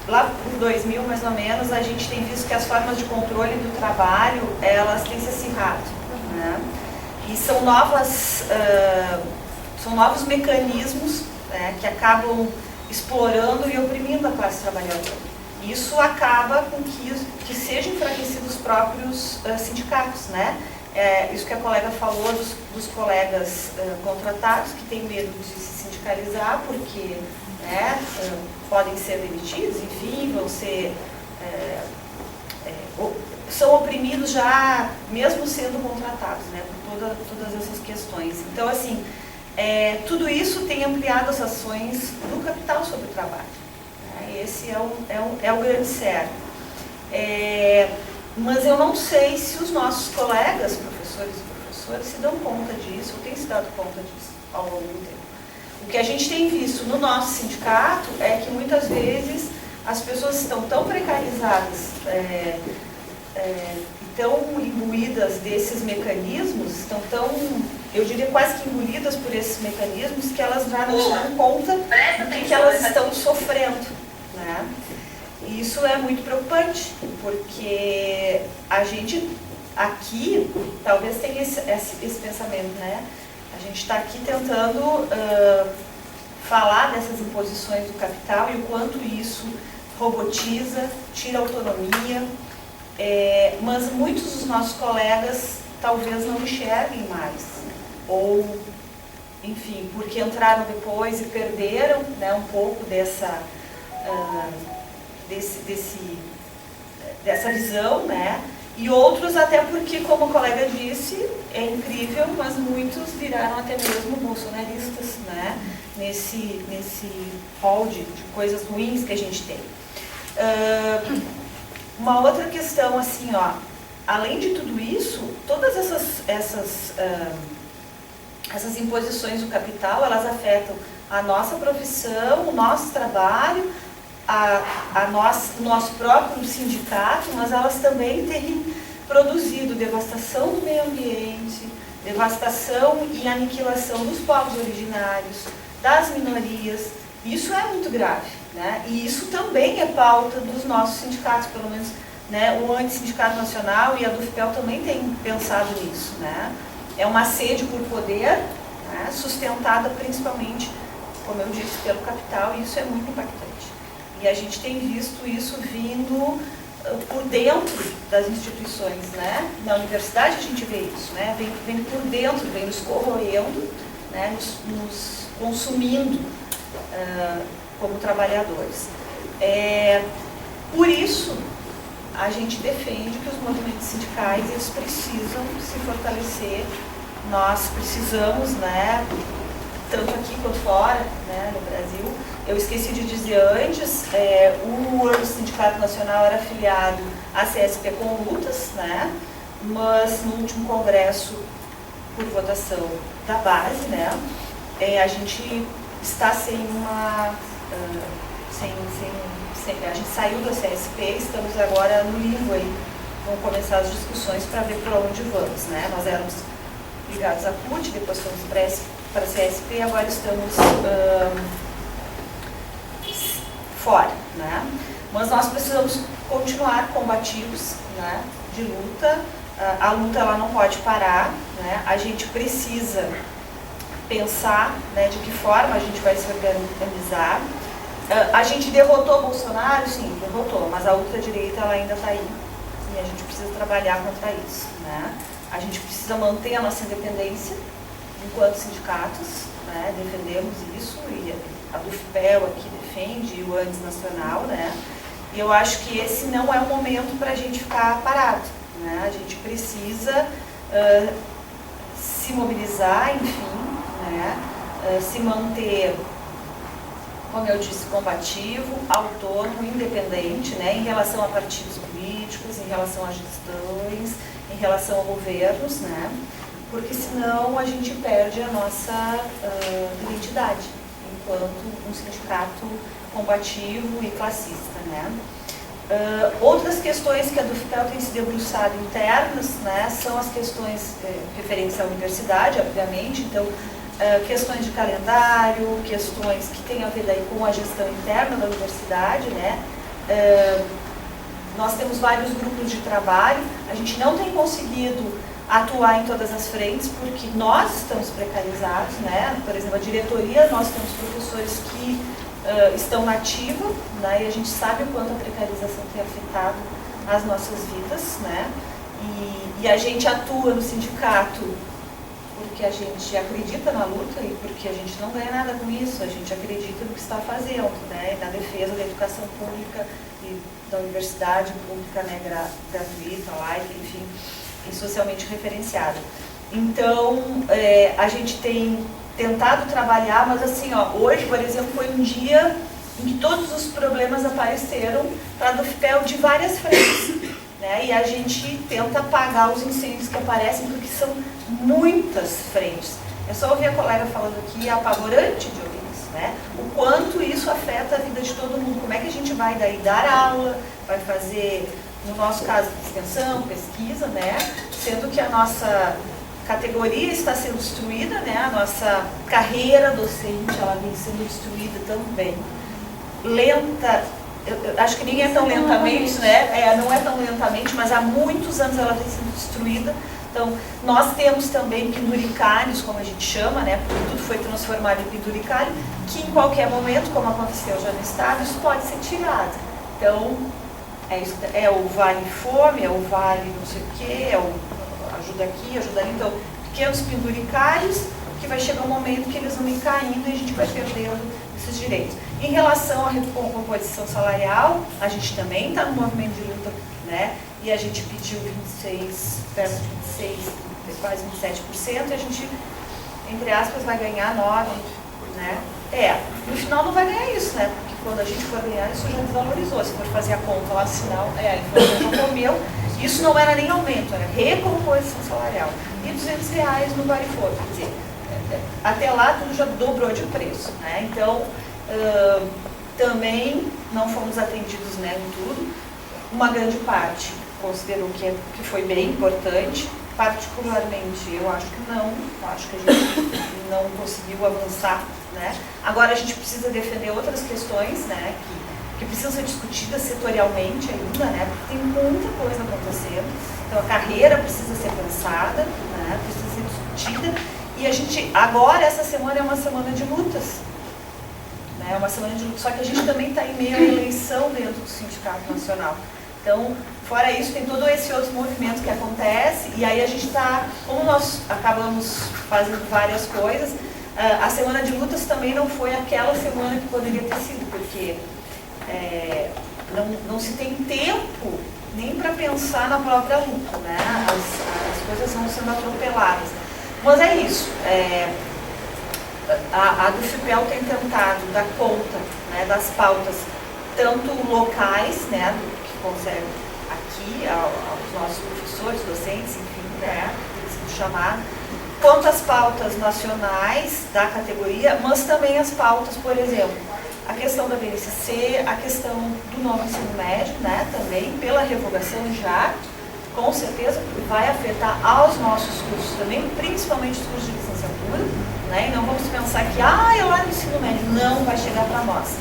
lá por 2000, mais ou menos, a gente tem visto que as formas de controle do trabalho, elas têm se acirrado, né? E são novos mecanismos, né, que acabam explorando e oprimindo a classe trabalhadora. Isso acaba com que sejam enfraquecidos os próprios sindicatos, né? Isso que a colega falou dos colegas contratados que têm medo de se sindicalizar porque, né, podem ser demitidos, enfim, vão ser são oprimidos já mesmo sendo contratados, né, por todas essas questões. Então, assim, tudo isso tem ampliado as ações do capital sobre o trabalho, né? Esse é o grande cerne. Mas eu não sei se os nossos colegas, professores e professoras, se dão conta disso, ou têm se dado conta disso ao longo do tempo. O que a gente tem visto no nosso sindicato é que muitas vezes as pessoas estão tão precarizadas, tão imbuídas desses mecanismos, estão tão, eu diria, quase que engolidas por esses mecanismos, que elas já não se dão conta do que elas estão sofrendo, né? E isso é muito preocupante, porque a gente aqui talvez tenha esse pensamento, né? A gente está aqui tentando falar dessas imposições do capital e o quanto isso robotiza, tira autonomia, mas muitos dos nossos colegas talvez não enxerguem mais, ou, enfim, porque entraram depois e perderam, né, um pouco dessa visão, né? E outros até porque, como a colega disse, é incrível, mas muitos viraram até mesmo bolsonaristas, né? Nesse hall de coisas ruins que a gente tem. Uma outra questão, assim, ó, além de tudo isso, todas essas imposições do capital, elas afetam a nossa profissão, o nosso trabalho, nosso próprio sindicato, mas elas também têm produzido devastação do meio ambiente, devastação e aniquilação dos povos originários, das minorias. Isso é muito grave, né? E isso também é pauta dos nossos sindicatos, pelo menos, né? O Antissindicato Nacional e a Dufpel também têm pensado nisso, né? É uma sede por poder, né? Sustentada principalmente, como eu disse, pelo capital, e isso é muito impactante. E a gente tem visto isso vindo por dentro das instituições, né? Na universidade a gente vê isso, né? Vem por dentro, vem nos corroendo, né? Nos consumindo como trabalhadores. Por isso, a gente defende que os movimentos sindicais, eles precisam se fortalecer. Nós precisamos, né? Tanto aqui quanto fora, né, no Brasil. Eu esqueci de dizer antes, o Sindicato Nacional era afiliado à CSP com lutas, né, mas no último congresso, por votação da base, né, a gente está sem a gente saiu da CSP, estamos agora no limbo aí, vão começar as discussões para ver para onde vamos, né? Nós éramos ligados à CUT, depois fomos para a CSP, agora estamos fora, né? Mas nós precisamos continuar combativos, né? De luta, a luta ela não pode parar, né? A gente precisa pensar, né, de que forma a gente vai se organizar. A gente derrotou Bolsonaro, sim, derrotou, mas a ultradireita ela ainda está aí e a gente precisa trabalhar contra isso, né? A gente precisa manter a nossa independência enquanto sindicatos, né? Defendemos isso e a DUFPEL aqui defende, e o ANDES Nacional, né? E eu acho que esse não é o momento para a gente ficar parado, né? A gente precisa se mobilizar, enfim, né? Se manter, como eu disse, combativo, autônomo, independente, né? Em relação a partidos políticos, em relação a gestões, em relação a governos, né? Porque senão a gente perde a nossa identidade enquanto um sindicato combativo e classista, né? Outras questões que a DUFPEL tem se debruçado internas, né, são as questões referentes à universidade, obviamente, então questões de calendário, questões que têm a ver daí com a gestão interna da universidade, né? Nós temos vários grupos de trabalho, a gente não tem conseguido atuar em todas as frentes porque nós estamos precarizados, né? Por exemplo, a diretoria, nós temos professores que estão na ativa, né? E a gente sabe o quanto a precarização tem afetado as nossas vidas, né? E a gente atua no sindicato porque a gente acredita na luta e porque a gente não ganha nada com isso, a gente acredita no que está fazendo, né? Na defesa da educação pública e da universidade pública, né? Gratuita, laica, enfim, e socialmente referenciada. Então, a gente tem tentado trabalhar, mas assim, ó, hoje, por exemplo, foi um dia em que todos os problemas apareceram para a DUFPEL de várias frentes, né? E a gente tenta apagar os incêndios que aparecem, porque são muitas frentes. É só ouvir a colega falando aqui, é apavorante de ouvir isso, né? O quanto isso afeta a vida de todo mundo, como é que a gente vai daí dar aula, vai fazer, no nosso caso, extensão, pesquisa, né? Sendo que a nossa categoria está sendo destruída, né? A nossa carreira docente, ela vem sendo destruída também. Lenta, eu acho que nem é tão lentamente, né? Não é tão lentamente, mas há muitos anos ela vem sendo destruída. Então, nós temos também penduricalhos, como a gente chama, né? Porque tudo foi transformado em penduricalho, que em qualquer momento, como aconteceu já no estado, isso pode ser tirado. Então, é o vale fome, é o vale não sei o quê, é o ajuda aqui, ajuda ali, então, pequenos penduricalhos, que vai chegar um momento que eles vão ir caindo e a gente vai perdendo esses direitos. Em relação à recomposição salarial, a gente também está no movimento de luta, né? E a gente pediu 26, perto de 26, quase 27%, e a gente, entre aspas, vai ganhar 9%, né? No final não vai ganhar isso, né? Porque quando a gente for ganhar, isso já desvalorizou. Se for fazer a conta lá no final, a inflação já comeu. Isso não era nem aumento, era recomposição salarial. E R$200 no Bariforo. Quer dizer, até lá tudo já dobrou de preço, né? Então, também não fomos atendidos, né, em tudo. Uma grande parte considerou que foi bem importante. Particularmente, eu acho que não. Eu acho que a gente não conseguiu avançar, né? Agora a gente precisa defender outras questões, né, que precisam ser discutidas setorialmente ainda, né, porque tem muita coisa acontecendo. Então a carreira precisa ser pensada, né, precisa ser discutida. E a gente, agora, essa semana é uma semana de lutas. É uma semana de luta, só que a gente também está em meio à eleição dentro do Sindicato Nacional. Então, fora isso, tem todo esse outro movimento que acontece, e aí a gente está, como nós acabamos fazendo várias coisas, a semana de lutas também não foi aquela semana que poderia ter sido, porque não se tem tempo nem para pensar na própria luta, né? As coisas vão sendo atropeladas. Mas é isso. A DUFPEL tem tentado dar conta, né, das pautas, tanto locais, né, que concerne aqui aos nossos professores, docentes, enfim, né, tem sido chamado, quanto as pautas nacionais da categoria, mas também as pautas, por exemplo, a questão da BNCC, a questão do novo ensino médio, né, também, pela revogação já, com certeza vai afetar aos nossos cursos também, principalmente os cursos de licenciatura, né, e não vamos pensar que, é lá no ensino médio, não vai chegar para nós.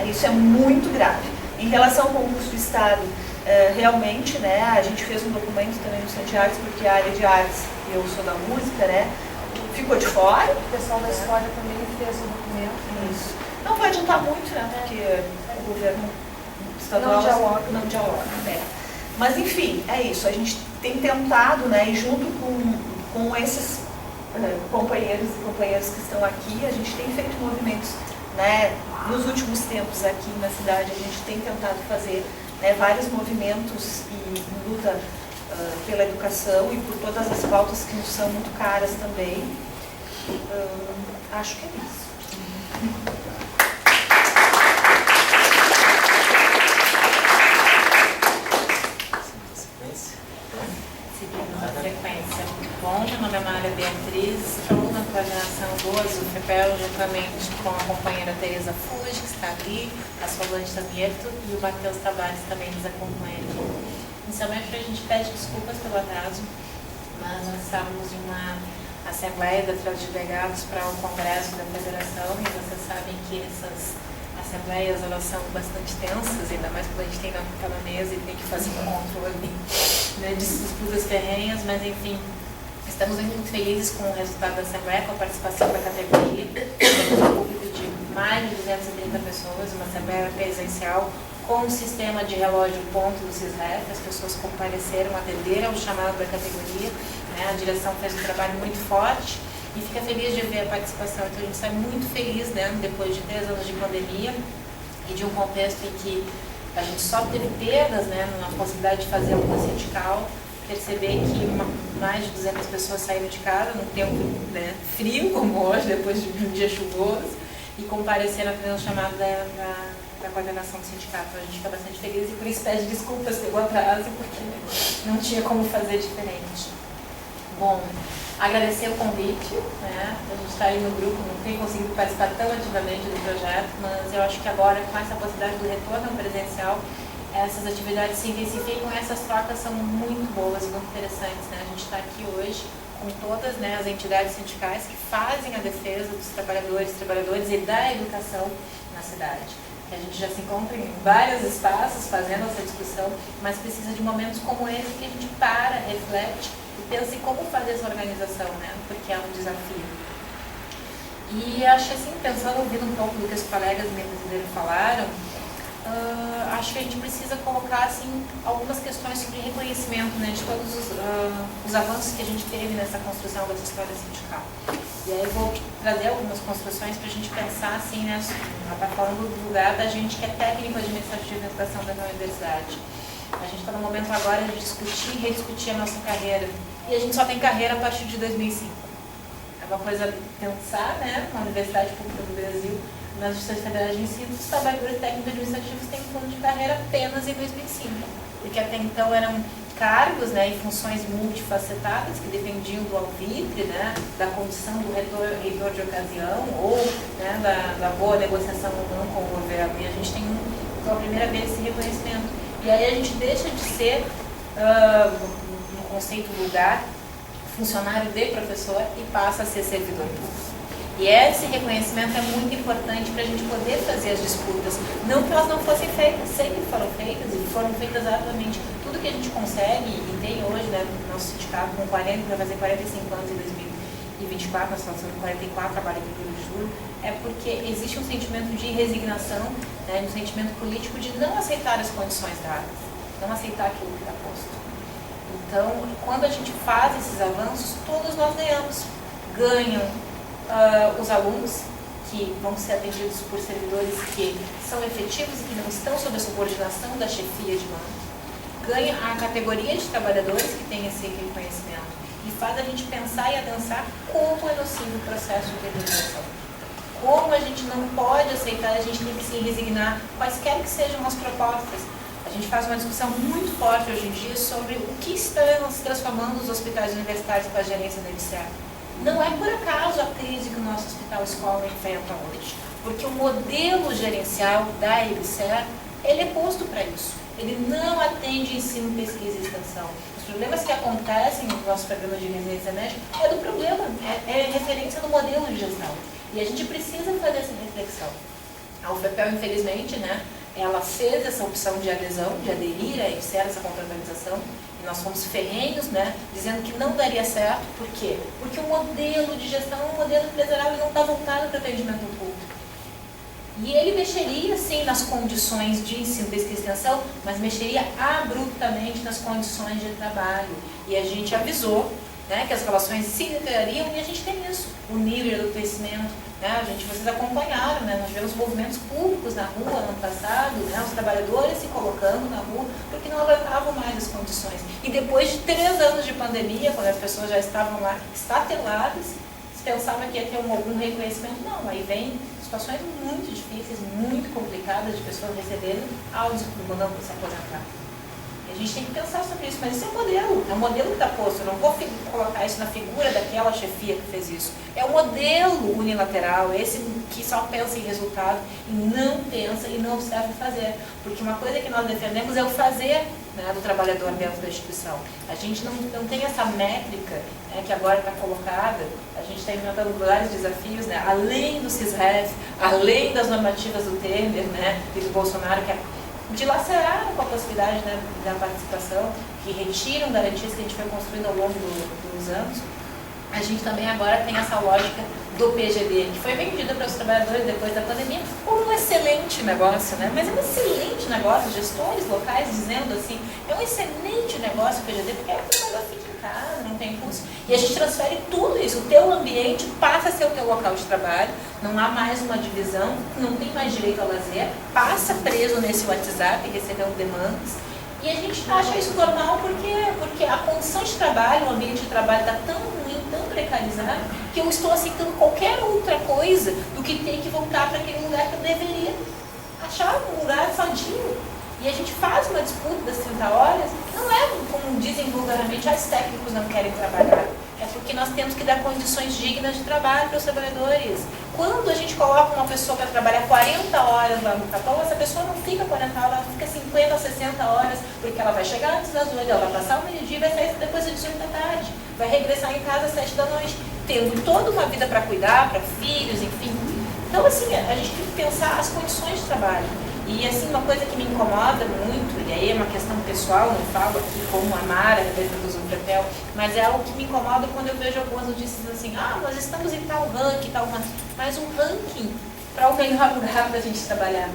Isso é muito grave. Em relação ao concurso do Estado, realmente, né, a gente fez um documento também no Centro de Artes, porque a área de artes, eu sou da música, né, ficou de fora. O pessoal da história também fez um documento. Isso. Não vai adiantar muito, né, porque o governo estadual não dialoga. Mas, enfim, é isso. A gente tem tentado, né, e junto com esses companheiros e companheiras que estão aqui, a gente tem feito movimentos, né, nos últimos tempos aqui na cidade, a gente tem tentado fazer, né, vários movimentos e luta pela educação e por todas as pautas que nos são muito caras também. Acho que é isso. Seguindo na sequência. Bom, meu nome é Maria Beatriz, estou na coordenação do Azul FEPEL, juntamente com a companheira Tereza Fuji, que está ali, a Solange Tamieto e o Matheus Tavares também nos acompanha aqui. Inicialmente, a gente pede desculpas pelo atraso, mas nós estávamos em uma assembleia da Trade de Delegados para o Congresso da Federação, e vocês sabem que essas assembleias, elas são bastante tensas, ainda mais quando a gente tem naquela mesa e tem que fazer um controle, né, de disputas ferrenhas, mas enfim, estamos muito felizes com o resultado da assembleia, com a participação da categoria. Temos um público de mais de 230 pessoas, uma assembleia presencial com um sistema de relógio ponto do CISREF, as pessoas compareceram, atenderam ao chamado da categoria, né, a direção fez um trabalho muito forte e fica feliz de ver a participação. Então a gente sai muito feliz, né, depois de 3 anos de pandemia e de um contexto em que a gente só teve perdas, né, na possibilidade de fazer luta sindical, perceber que mais de 200 pessoas saíram de casa num tempo, né, frio como hoje, depois de um dia chuvoso, e compareceram ao chamado da coordenação do sindicato. A gente fica bastante feliz e por isso pede desculpas pelo atraso, porque não tinha como fazer diferente. Bom, agradecer o convite, né? A gente está aí no grupo, não tem conseguido participar tão ativamente do projeto, mas eu acho que agora, com essa possibilidade do retorno presencial, essas atividades se intensificam e essas trocas são muito boas, muito interessantes, né? A gente está aqui hoje com todas, né, as entidades sindicais que fazem a defesa dos trabalhadores e da educação na cidade. A gente já se encontra em vários espaços fazendo essa discussão, mas precisa de momentos como esse que a gente para, reflete e pensa em como fazer essa organização, né? Porque é um desafio. E acho assim, pensando, ouvindo um pouco do que os colegas me falaram, acho que a gente precisa colocar assim, algumas questões sobre reconhecimento, né, de todos os avanços que a gente teve nessa construção dessa história sindical. E aí eu vou trazer algumas construções para a gente pensar assim, né, está falando do lugar da gente que é técnico administrativo de educação da universidade. A gente está no momento agora de discutir e rediscutir a nossa carreira. E a gente só tem carreira a partir de 2005. É uma coisa pensar, né, na Universidade Pública do Brasil, nas instituições federais de ensino, os trabalhadores técnicos administrativos têm plano de carreira apenas em 2005. Porque até então eram cargos, né, e funções multifacetadas que dependiam do alvitre, né, da condição do reitor de ocasião ou, né, da boa negociação ou não com o governo. E a gente tem pela primeira vez esse reconhecimento. E aí a gente deixa de ser, no conceito lugar, funcionário de professor e passa a ser servidor público. E esse reconhecimento é muito importante para a gente poder fazer as disputas. Não que elas não fossem feitas, sempre foram feitas e foram feitas atualmente. Tudo que a gente consegue e tem hoje, né, no nosso sindicato, com 40, vai fazer 45 anos em 2024, nós estamos fazendo 44, trabalho em 1 de julho, é porque existe um sentimento de resignação, né, um sentimento político de não aceitar as condições dadas, não aceitar aquilo que está posto. Então, quando a gente faz esses avanços, todos nós ganhamos. Ganham os alunos, que vão ser atendidos por servidores que são efetivos e que não estão sob a subordinação da chefia de mando. Ganha a categoria de trabalhadores que tem esse reconhecimento e faz a gente pensar e adensar como é nocivo o processo de remuneração. Como a gente não pode aceitar, a gente tem que se resignar, quaisquer que sejam as propostas. A gente faz uma discussão muito forte hoje em dia sobre o que estão se transformando os hospitais universitários para a gerência da IBCA. Não é por acaso a crise que o nosso hospital escola enfrenta hoje, porque o modelo gerencial da EBSER, ele é posto para isso. Ele não atende ensino, pesquisa e extensão. Os problemas que acontecem no nosso programa de residência médica é do problema, é referência do modelo de gestão. E a gente precisa fazer essa reflexão. A UFPEL, infelizmente, né, ela fez essa opção de adesão, de aderir a essa contratualização, e nós fomos ferrenhos, né, dizendo que não daria certo. Por quê? Porque o modelo de gestão, o modelo empresarial, ele não está voltado para o atendimento público. E ele mexeria, sim, nas condições de ensino, pesquisa e extensão, mas mexeria abruptamente nas condições de trabalho. E a gente avisou, né, que as relações se deteriorariam, e a gente tem isso, o nível do crescimento. Né, vocês acompanharam, né, nós tivemos movimentos públicos na rua ano passado, né, os trabalhadores se colocando na rua, porque não aguentavam mais as condições. E depois de 3 anos de pandemia, quando as pessoas já estavam lá estateladas, se pensava que ia ter algum reconhecimento, não, aí vem situações muito difíceis, muito complicadas, de pessoas recebendo áudios mandando se aposentar. E a gente tem que pensar sobre isso, mas isso é um modelo que está posto. Eu não vou colocar isso na figura daquela chefia que fez isso. É um modelo unilateral, esse que só pensa em resultado e não pensa e não observa fazer. Porque uma coisa que nós defendemos é o fazer, né, do trabalhador dentro da instituição. A gente não tem essa métrica, né, que agora está colocada. A gente está enfrentando vários desafios, né, além do CISREF, além das normativas do Temer, né, e do Bolsonaro, que dilaceraram com a possibilidade, né, da participação, que retiram garantias que a gente foi construindo ao longo dos anos. A gente também agora tem essa lógica do PGD, que foi vendida para os trabalhadores depois da pandemia como um excelente negócio, né? Mas é um excelente negócio, gestores locais dizendo assim, é um excelente negócio o PGD, porque o trabalhador fica em casa, não tem custo, e a gente transfere tudo isso, o teu ambiente passa a ser o teu local de trabalho, não há mais uma divisão, não tem mais direito ao lazer, passa preso nesse WhatsApp, recebendo demandas, e a gente acha isso normal porque a condição de trabalho, o ambiente de trabalho está tão ruim, tão precarizado, que eu estou aceitando qualquer outra coisa do que ter que voltar para aquele lugar que eu deveria achar um lugar sadio. E a gente faz uma disputa das 30 horas, não é como dizem vulgarmente, os técnicos não querem trabalhar. É porque nós temos que dar condições dignas de trabalho para os trabalhadores. Quando a gente coloca uma pessoa para trabalhar 40 horas lá no Capão, essa pessoa não fica 40 horas, ela fica 50, 60 horas, porque ela vai chegar antes das 8, ela vai passar o meio-dia e vai sair depois das 18 da tarde. Vai regressar em casa às 7 da noite, tendo toda uma vida para cuidar, para filhos, enfim. Então, assim, a gente tem que pensar as condições de trabalho. E, assim, uma coisa que me incomoda muito, e aí é uma questão pessoal, não falo aqui como a Mara, dentro do Zumprepel, mas é algo que me incomoda quando eu vejo algumas notícias assim, nós estamos em tal ranking, mas um ranking para o melhor lugar para a gente trabalhar,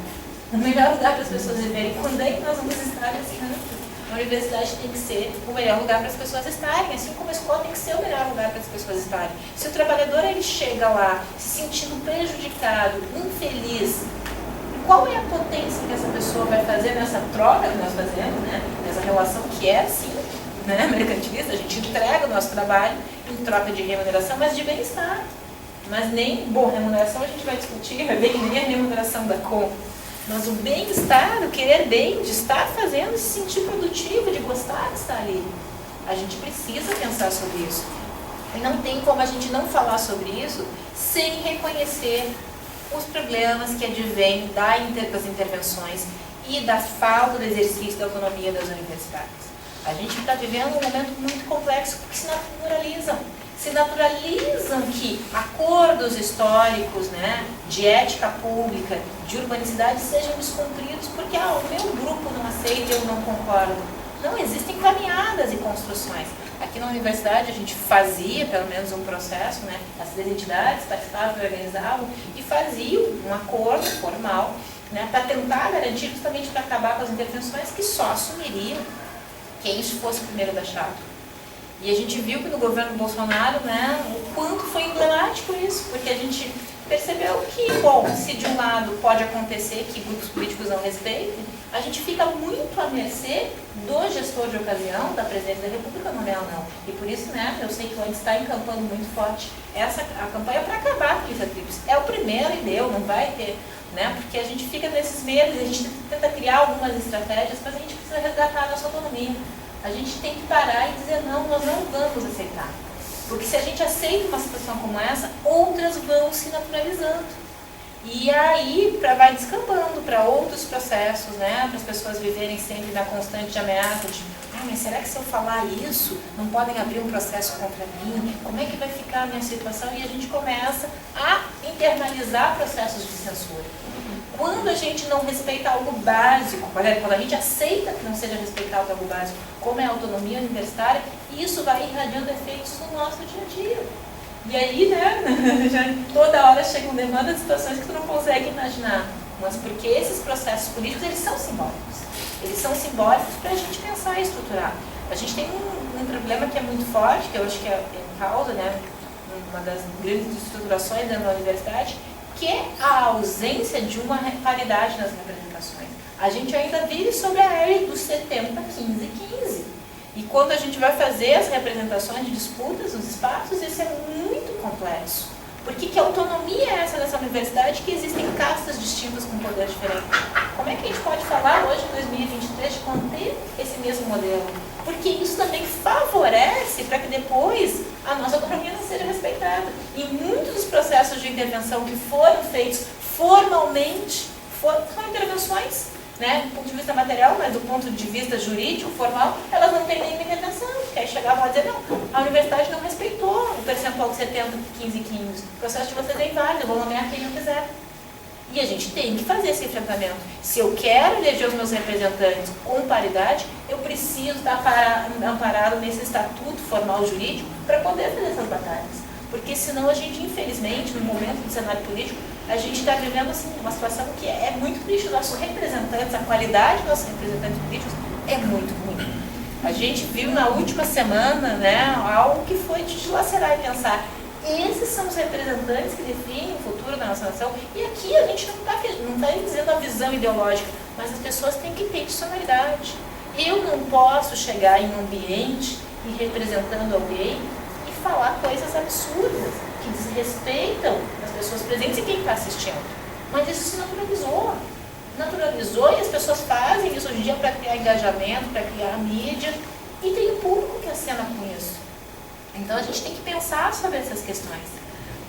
o melhor lugar para as pessoas viverem. Quando é que nós vamos estar nesse ranking? A universidade tem que ser o melhor lugar para as pessoas estarem, assim como a escola tem que ser o melhor lugar para as pessoas estarem. Se o trabalhador ele chega lá se sentindo prejudicado, infeliz, qual é a potência que essa pessoa vai fazer nessa troca que nós fazemos, né? Nessa relação que é, sim, né, mercantilista, a gente entrega o nosso trabalho em troca de remuneração, mas de bem-estar. Mas nem, remuneração a gente vai discutir, vai ver que nem a remuneração da conta. Mas o bem-estar, o querer bem, de estar fazendo, se sentir produtivo, de gostar de estar ali. A gente precisa pensar sobre isso. E não tem como a gente não falar sobre isso sem reconhecer os problemas que advêm das intervenções e da falta do exercício da autonomia das universidades. A gente está vivendo um momento muito complexo porque se naturalizam que acordos históricos, né, de ética pública, de urbanicidade sejam descumpridos porque o meu grupo não aceita e eu não concordo. Não, existem caminhadas e construções. Aqui na universidade a gente fazia pelo menos um processo, né? As entidades participavam e organizavam e faziam um acordo formal, né? Para tentar garantir, justamente para acabar com as intervenções que só assumiriam quem fosse o primeiro da chave. E a gente viu que no governo Bolsonaro, né, o quanto foi emblemático isso, porque a gente percebeu que, se de um lado pode acontecer que grupos políticos não respeitem, a gente fica muito à mercê do gestor de ocasião, da presidência da República, nomear ou não. E por isso, né, eu sei que o Andes está encampando muito forte a campanha para acabar com a polícia tríplice. É o primeiro e deu, não vai ter, né, porque a gente fica nesses medos, a gente tenta criar algumas estratégias, mas a gente precisa resgatar a nossa autonomia. A gente tem que parar e dizer, não, nós não vamos aceitar. Porque se a gente aceita uma situação como essa, outras vão se naturalizando. E aí vai descambando para outros processos, né? Para as pessoas viverem sempre na constante ameaça de mas será que se eu falar isso, não podem abrir um processo contra mim? Como é que vai ficar a minha situação? E a gente começa a internalizar processos de censura. Quando a gente não respeita algo básico, quando a gente aceita que não seja respeitado algo básico, como é a autonomia universitária, isso vai irradiando efeitos no nosso dia a dia. E aí, né, já toda hora chegam demandas de situações que tu não consegue imaginar. Mas porque esses processos políticos, eles são simbólicos. Eles são simbólicos para a gente pensar e estruturar. A gente tem um problema que é muito forte, que eu acho que é em causa, né, uma das grandes estruturações dentro da universidade, que é a ausência de uma paridade nas representações. A gente ainda vive sobre a era dos 70, 15, 15. E quando a gente vai fazer as representações de disputas nos espaços, isso é muito complexo. Porque que autonomia é essa dessa universidade que existem castas distintas com poder diferente? Como é que a gente pode falar hoje, em 2023, de manter esse mesmo modelo? Porque isso também favorece para que depois a nossa autonomia não seja respeitada. E muitos dos processos de intervenção que foram feitos formalmente, são intervenções, né, do ponto de vista material, mas do ponto de vista jurídico, formal, elas não têm nenhuma intervenção. Porque aí chegavam a dizer, não, a universidade não respeitou o percentual de 70, 15, 15. O processo de vocês é inválido, eu vou nomear quem eu quiser. E a gente tem que fazer esse enfrentamento. Se eu quero eleger os meus representantes com paridade, eu preciso estar amparado nesse estatuto formal jurídico para poder fazer essas batalhas. Porque senão a gente, infelizmente, no momento do cenário político, a gente está vivendo assim, uma situação que é muito triste. Os nossos representantes, a qualidade dos nossos representantes políticos é muito ruim. A gente viu na última semana, né, algo que foi de dilacerar e pensar. Esses são os representantes que definem o futuro da nossa nação. E aqui a gente não está dizendo a visão ideológica, mas as pessoas têm que ter personalidade. Eu não posso chegar em um ambiente e representando alguém e falar coisas absurdas, que desrespeitam as pessoas presentes e quem está assistindo. Mas isso se naturalizou. Naturalizou e as pessoas fazem isso hoje em dia para criar engajamento, para criar mídia. E tem um público que acena com isso. Então a gente tem que pensar sobre essas questões.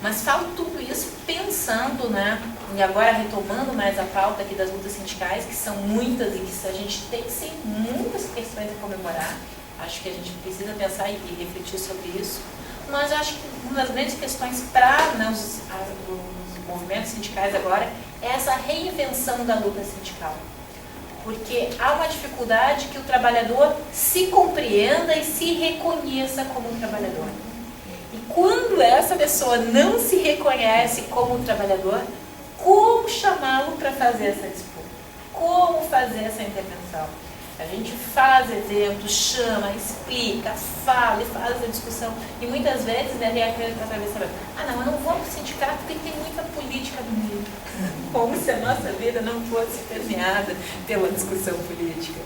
Mas falo tudo isso pensando, né, e agora retomando mais a pauta aqui das lutas sindicais, que são muitas e que a gente tem sim muitas questões a comemorar. Acho que a gente precisa pensar e refletir sobre isso. Mas acho que uma das grandes questões para, né, os movimentos sindicais agora é essa reinvenção da luta sindical. Porque há uma dificuldade que o trabalhador se compreenda e se reconheça como um trabalhador. E quando essa pessoa não se reconhece como um trabalhador, como chamá-lo para fazer essa disputa? Como fazer essa intervenção? A gente faz eventos, chama, explica, fala e faz a discussão. E muitas vezes, né, vem aquele atravessamento. Não, eu não vou para o sindicato porque tem muita política no meio. Como se a nossa vida não fosse permeada pela discussão política.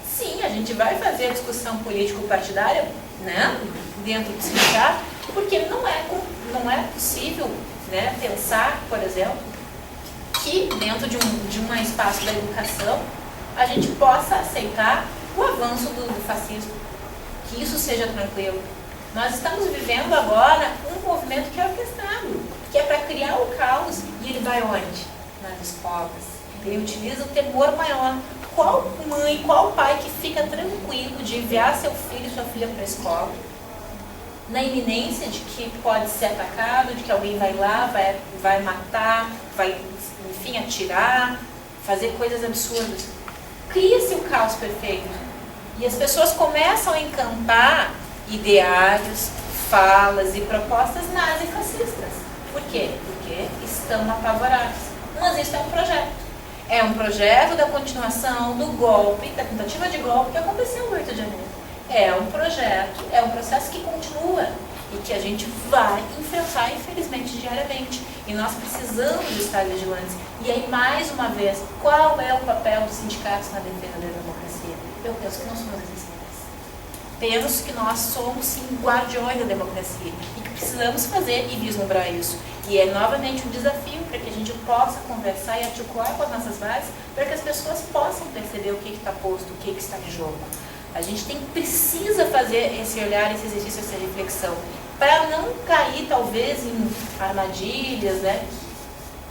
Sim, a gente vai fazer a discussão político-partidária, né, dentro do sindicato, porque não é possível, né, pensar, por exemplo, que dentro de um espaço da educação a gente possa aceitar o avanço do fascismo, que isso seja tranquilo. Nós estamos vivendo agora um movimento que é orquestrado, que é para criar o caos, e ele vai onde? Nas escolas. Ele utiliza o temor maior. Qual mãe, qual pai que fica tranquilo de enviar seu filho e sua filha para a escola, na iminência de que pode ser atacado, de que alguém vai lá, vai matar, vai, enfim, atirar, fazer coisas absurdas? Cria-se o caos perfeito. E as pessoas começam a encampar ideários, falas e propostas nazifascistas. Por quê? Porque estão apavorados. Mas isso é um projeto. É um projeto da continuação do golpe, da tentativa de golpe que aconteceu no 8 de janeiro. É um projeto, é um processo que continua e que a gente vai enfrentar, infelizmente, diariamente. E nós precisamos estar vigilantes. E aí, mais uma vez, qual é o papel dos sindicatos na defesa da democracia? Eu penso que nós somos essenciais. Penso que nós somos, sim, guardiões da democracia e que precisamos fazer e vislumbrar isso. E é novamente um desafio para que a gente possa conversar e articular com as nossas bases para que as pessoas possam perceber o que está posto, o que está em jogo. A gente precisa fazer esse olhar, esse exercício, essa reflexão. para não cair, talvez, em armadilhas, né,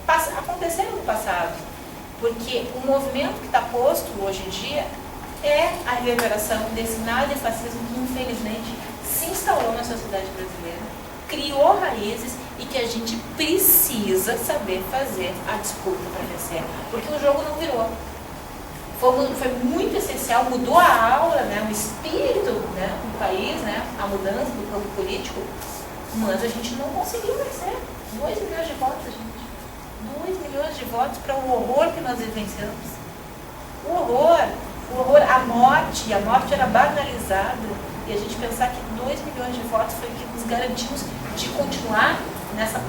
que aconteceram no passado. Porque o movimento que está posto hoje em dia é a reverberação desse nazifascismo que, infelizmente, se instalou na sociedade brasileira, criou raízes e que a gente precisa saber fazer a disputa para vencer. Porque o jogo não virou. Foi muito essencial, mudou a aura, né, o espírito, né, do país, né, a mudança do campo político, mas a gente não conseguiu vencer. 2 milhões de votos, gente. 2 milhões de votos para o horror que nós vivenciamos. O horror, a morte era banalizada. E a gente pensar que 2 milhões de votos foi o que nos garantimos de continuar nessa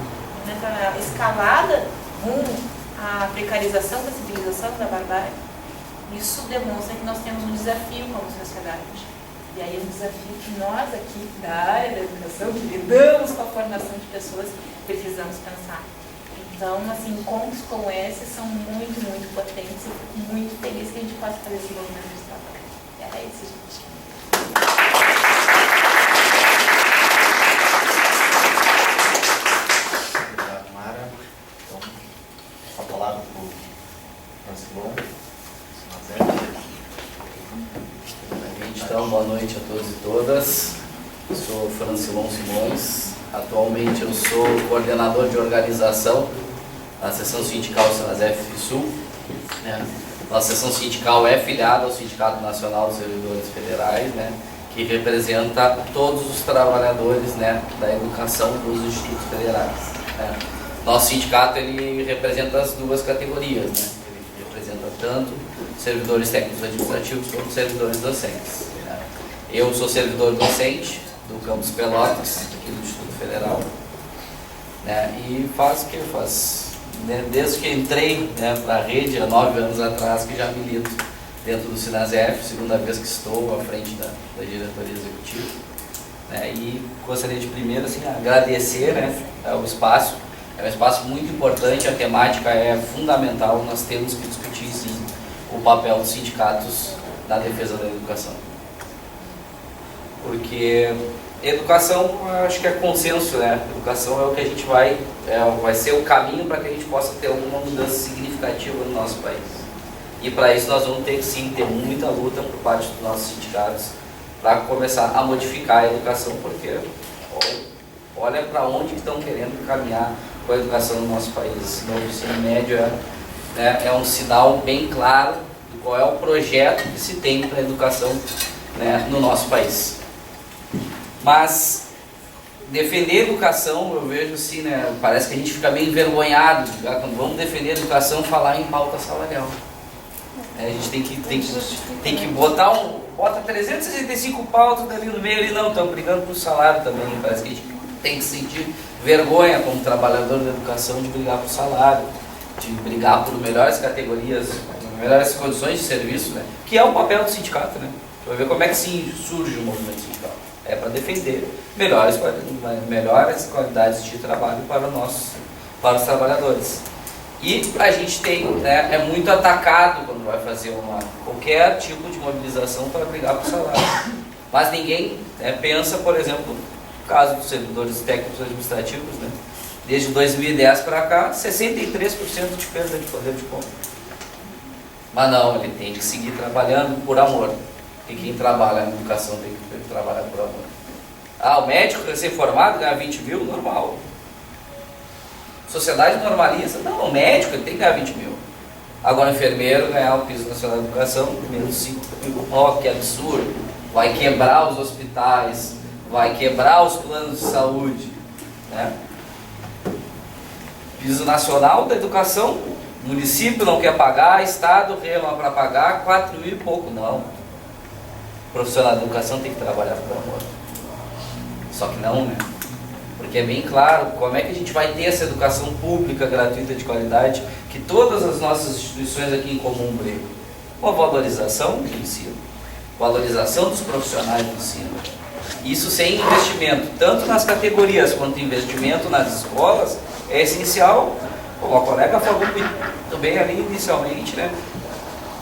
escalada rumo à precarização da civilização, da barbárie. Isso demonstra que nós temos um desafio como sociedade. E aí é um desafio que nós aqui da área da educação, que lidamos com a formação de pessoas, precisamos pensar. Então, assim, encontros como esse são muito, muito potentes e fico muito feliz que a gente possa fazer esse movimento de trabalho. É isso, gente. Obrigado, Mara. Então, a palavra para o Francilon. Então, boa noite a todos e todas. Eu sou Francilon Simões. Atualmente eu sou coordenador de organização da seção sindical Sinasef Sul. Nossa seção sindical é filiada ao Sindicato Nacional dos Servidores Federais, que representa todos os trabalhadores, da educação dos institutos federais. Nosso sindicato ele representa as duas categorias, ele representa tanto servidores técnicos administrativos como servidores docentes. Eu sou servidor docente do campus Pelotas, aqui do Instituto Federal, e desde que entrei para a rede, há 9 anos atrás, que já milito dentro do Sinasef, segunda vez que estou à frente da diretoria executiva. E gostaria de primeiro agradecer o espaço. É um espaço muito importante, a temática é fundamental, nós temos que discutir sim o papel dos sindicatos na defesa da educação. Porque educação, acho que é consenso, educação é o que a gente vai ser o caminho para que a gente possa ter alguma mudança significativa no nosso país. E para isso nós vamos ter que sim ter muita luta por parte dos nossos sindicatos para começar a modificar a educação, porque olha para onde estão querendo caminhar com a educação no nosso país. O ensino médio é um sinal bem claro de qual é o projeto que se tem para a educação no nosso país. Mas defender a educação, eu vejo assim, parece que a gente fica meio envergonhado quando vamos defender a educação, falar em pauta salarial. A gente tem que bota 365 pautas ali no meio, não, estamos brigando por salário também. Parece que a gente tem que sentir vergonha como trabalhador da educação de brigar por salário, de brigar por melhores categorias, melhores condições de serviço, que é o papel do sindicato. Vai ver como é que surge o movimento sindical. É para defender melhores qualidades de trabalho para os trabalhadores. E a gente é muito atacado quando vai fazer qualquer tipo de mobilização para brigar por salário. Mas ninguém pensa, por exemplo, no caso dos servidores técnicos administrativos, desde 2010 para cá, 63% de perda de poder de compra. Mas não, ele tem que seguir trabalhando por amor. E quem trabalha na educação tem que trabalhar por amor. O médico recém-formado ganha 20 mil, normal. Sociedade normaliza, não, o médico ele tem que ganhar 20 mil. Agora o enfermeiro ganhar o piso nacional de educação, menos 5 mil, que absurdo. Vai quebrar os hospitais, vai quebrar os planos de saúde. Piso nacional da educação, município não quer pagar, estado rema para pagar, 4 mil e pouco, não. O profissional da educação tem que trabalhar por amor. Só que não, Porque é bem claro como é que a gente vai ter essa educação pública, gratuita, de qualidade, que todas as nossas instituições aqui em comum brigam. Com a valorização do ensino, valorização dos profissionais do ensino. Isso sem investimento, tanto nas categorias quanto investimento nas escolas, é essencial. Como a colega falou muito bem ali inicialmente,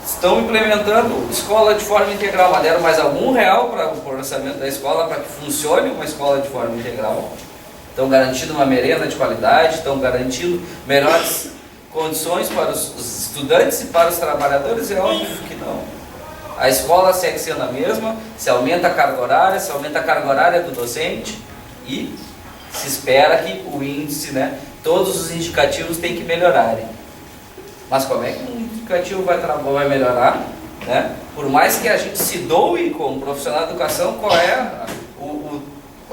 estão implementando escola de forma integral, mas deram mais algum real para o orçamento da escola para que funcione uma escola de forma integral. Estão garantindo uma merenda de qualidade, estão garantindo melhores condições para os estudantes e para os trabalhadores? É óbvio que não. A escola segue sendo a mesma, se aumenta a carga horária do docente e se espera que o índice, né, todos os indicativos têm que melhorarem. Mas como é que um indicativo vai melhorar? Né? Por mais que a gente se doe como profissional de educação, qual é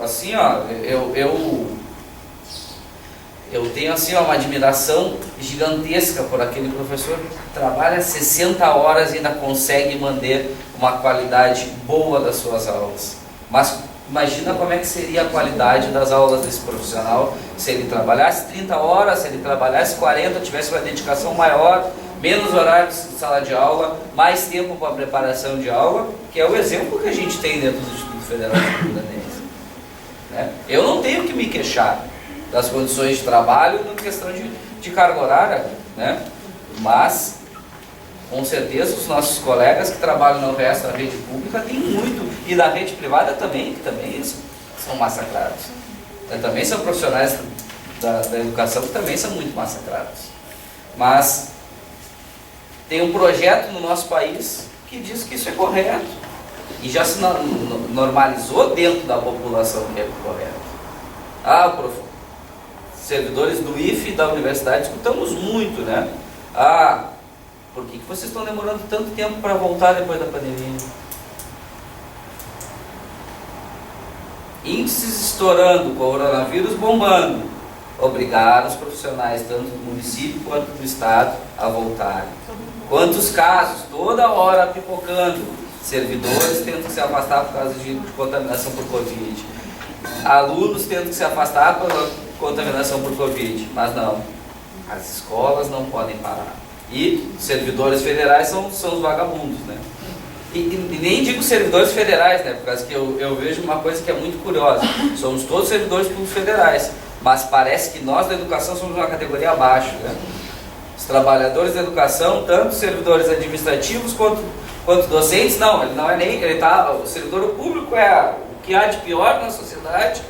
assim, ó, eu tenho assim, ó, uma admiração gigantesca por aquele professor que trabalha 60 horas e ainda consegue manter uma qualidade boa das suas aulas. Mas imagina como é que seria a qualidade das aulas desse profissional se ele trabalhasse 30 horas, se ele trabalhasse 40, tivesse uma dedicação maior, menos horários de sala de aula, mais tempo para a preparação de aula, que é o exemplo que a gente tem dentro do Instituto Federal de Cultura Dense. Né? Eu não tenho que me queixar das condições de trabalho na questão de carga horária, né? Mas com certeza os nossos colegas que trabalham no resto da rede pública têm muito, e da rede privada também, que também são massacrados. Também são profissionais da educação que também são muito massacrados. Mas tem um projeto no nosso país que diz que isso é correto. E já se normalizou dentro da população que é correto. Servidores do IFE e da universidade escutamos muito, né? Por que vocês estão demorando tanto tempo para voltar depois da pandemia? Índices estourando, coronavírus bombando, obrigaram os profissionais, tanto do município quanto do estado, a voltarem. Quantos casos, toda hora pipocando, servidores tendo que se afastar por causa de contaminação por Covid, alunos tendo que se afastar por contaminação por Covid, mas não, as escolas não podem parar. E servidores federais são os vagabundos, né? E nem digo servidores federais, né? Por causa que eu vejo uma coisa que é muito curiosa. Somos todos servidores públicos federais, mas parece que nós da educação somos uma categoria abaixo, né? Os trabalhadores da educação, tanto servidores administrativos quanto docentes, não, ele não é nem, o servidor público é o que há de pior na sociedade.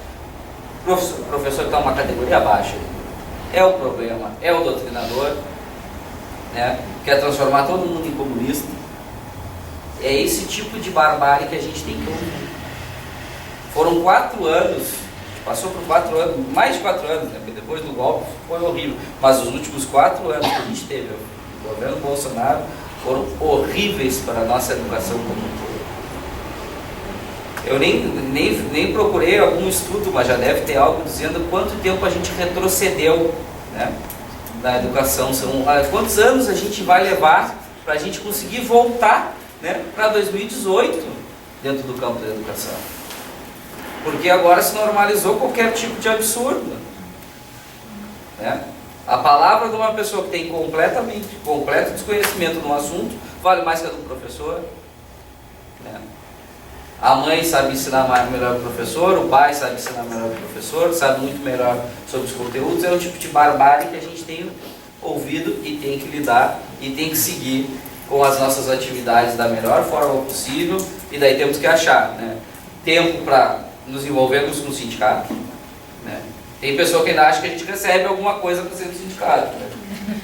O professor está uma categoria abaixo. É o problema, é o doutrinador, né? Quer transformar todo mundo em comunista. É esse tipo de barbárie que a gente tem que ouvir. Foram 4 anos, passou por 4 anos, mais de 4 anos, né? Porque depois do golpe foi horrível, mas os últimos 4 anos que a gente teve, o governo Bolsonaro, foram horríveis para a nossa educação como um todo. Eu nem procurei algum estudo, mas já deve ter algo dizendo quanto tempo a gente retrocedeu, né, na educação. Quantos anos a gente vai levar para a gente conseguir voltar, né, para 2018 dentro do campo da educação. Porque agora se normalizou qualquer tipo de absurdo. Né? A palavra de uma pessoa que tem completo desconhecimento de um assunto vale mais que a do professor. Né? A mãe sabe ensinar melhor que o professor, o pai sabe ensinar melhor que o professor, sabe muito melhor sobre os conteúdos. É um tipo de barbárie que a gente tem ouvido e tem que lidar e tem que seguir com as nossas atividades da melhor forma possível, e daí temos que achar, né, tempo para nos envolvermos com o sindicato. Né? Tem pessoa que ainda acha que a gente recebe alguma coisa para ser do sindicato. Né?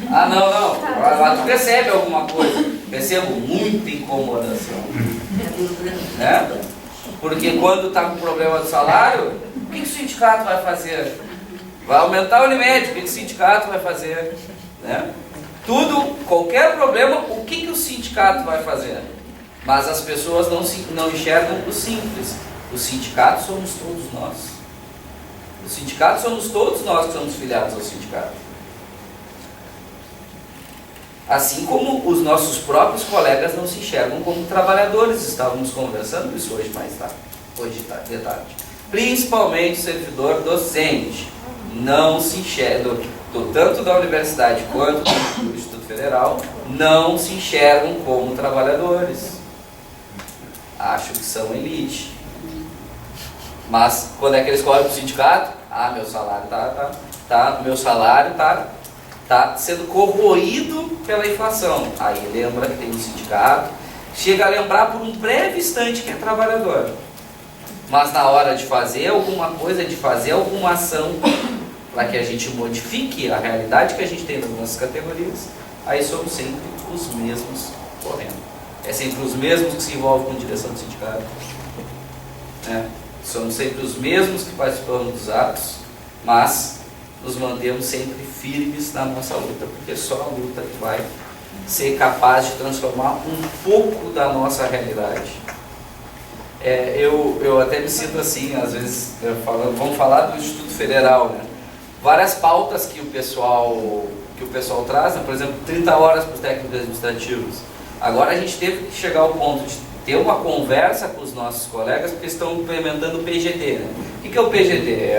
Não, tu recebe alguma coisa. Recebo muita incomodação. Né? Porque quando está com problema do salário, o que o sindicato vai fazer? Vai aumentar o Unimed, o que o sindicato vai fazer? Né? Qualquer problema, o que o sindicato vai fazer? Mas as pessoas não enxergam o simples. O sindicato somos todos nós. O sindicato somos todos nós que somos filiados ao sindicato. Assim como os nossos próprios colegas não se enxergam como trabalhadores. Estávamos conversando isso hoje de tarde. Principalmente o servidor docente. Não se enxergam, tanto da universidade quanto do Instituto Federal, não se enxergam como trabalhadores. Acham que são elite. Mas quando é que eles correm para o sindicato? Meu salário meu salário tá está sendo corroído pela inflação. Aí lembra que tem um sindicato, chega a lembrar por um breve instante que é trabalhador. Mas na hora de fazer alguma coisa, de fazer alguma ação para que a gente modifique a realidade que a gente tem nas nossas categorias, aí somos sempre os mesmos correndo. É sempre os mesmos que se envolvem com direção do sindicato. Somos sempre os mesmos que participamos dos atos, mas nos mantemos sempre firmes na nossa luta, porque só a luta que vai ser capaz de transformar um pouco da nossa realidade. Eu até me sinto assim, às vezes, vamos falar do Instituto Federal, né? Várias pautas que o pessoal traz, né? Por exemplo, 30 horas para os técnicos administrativos. Agora a gente teve que chegar ao ponto de ter uma conversa com os nossos colegas, porque estão implementando o PGD. Né? O que é o PGD?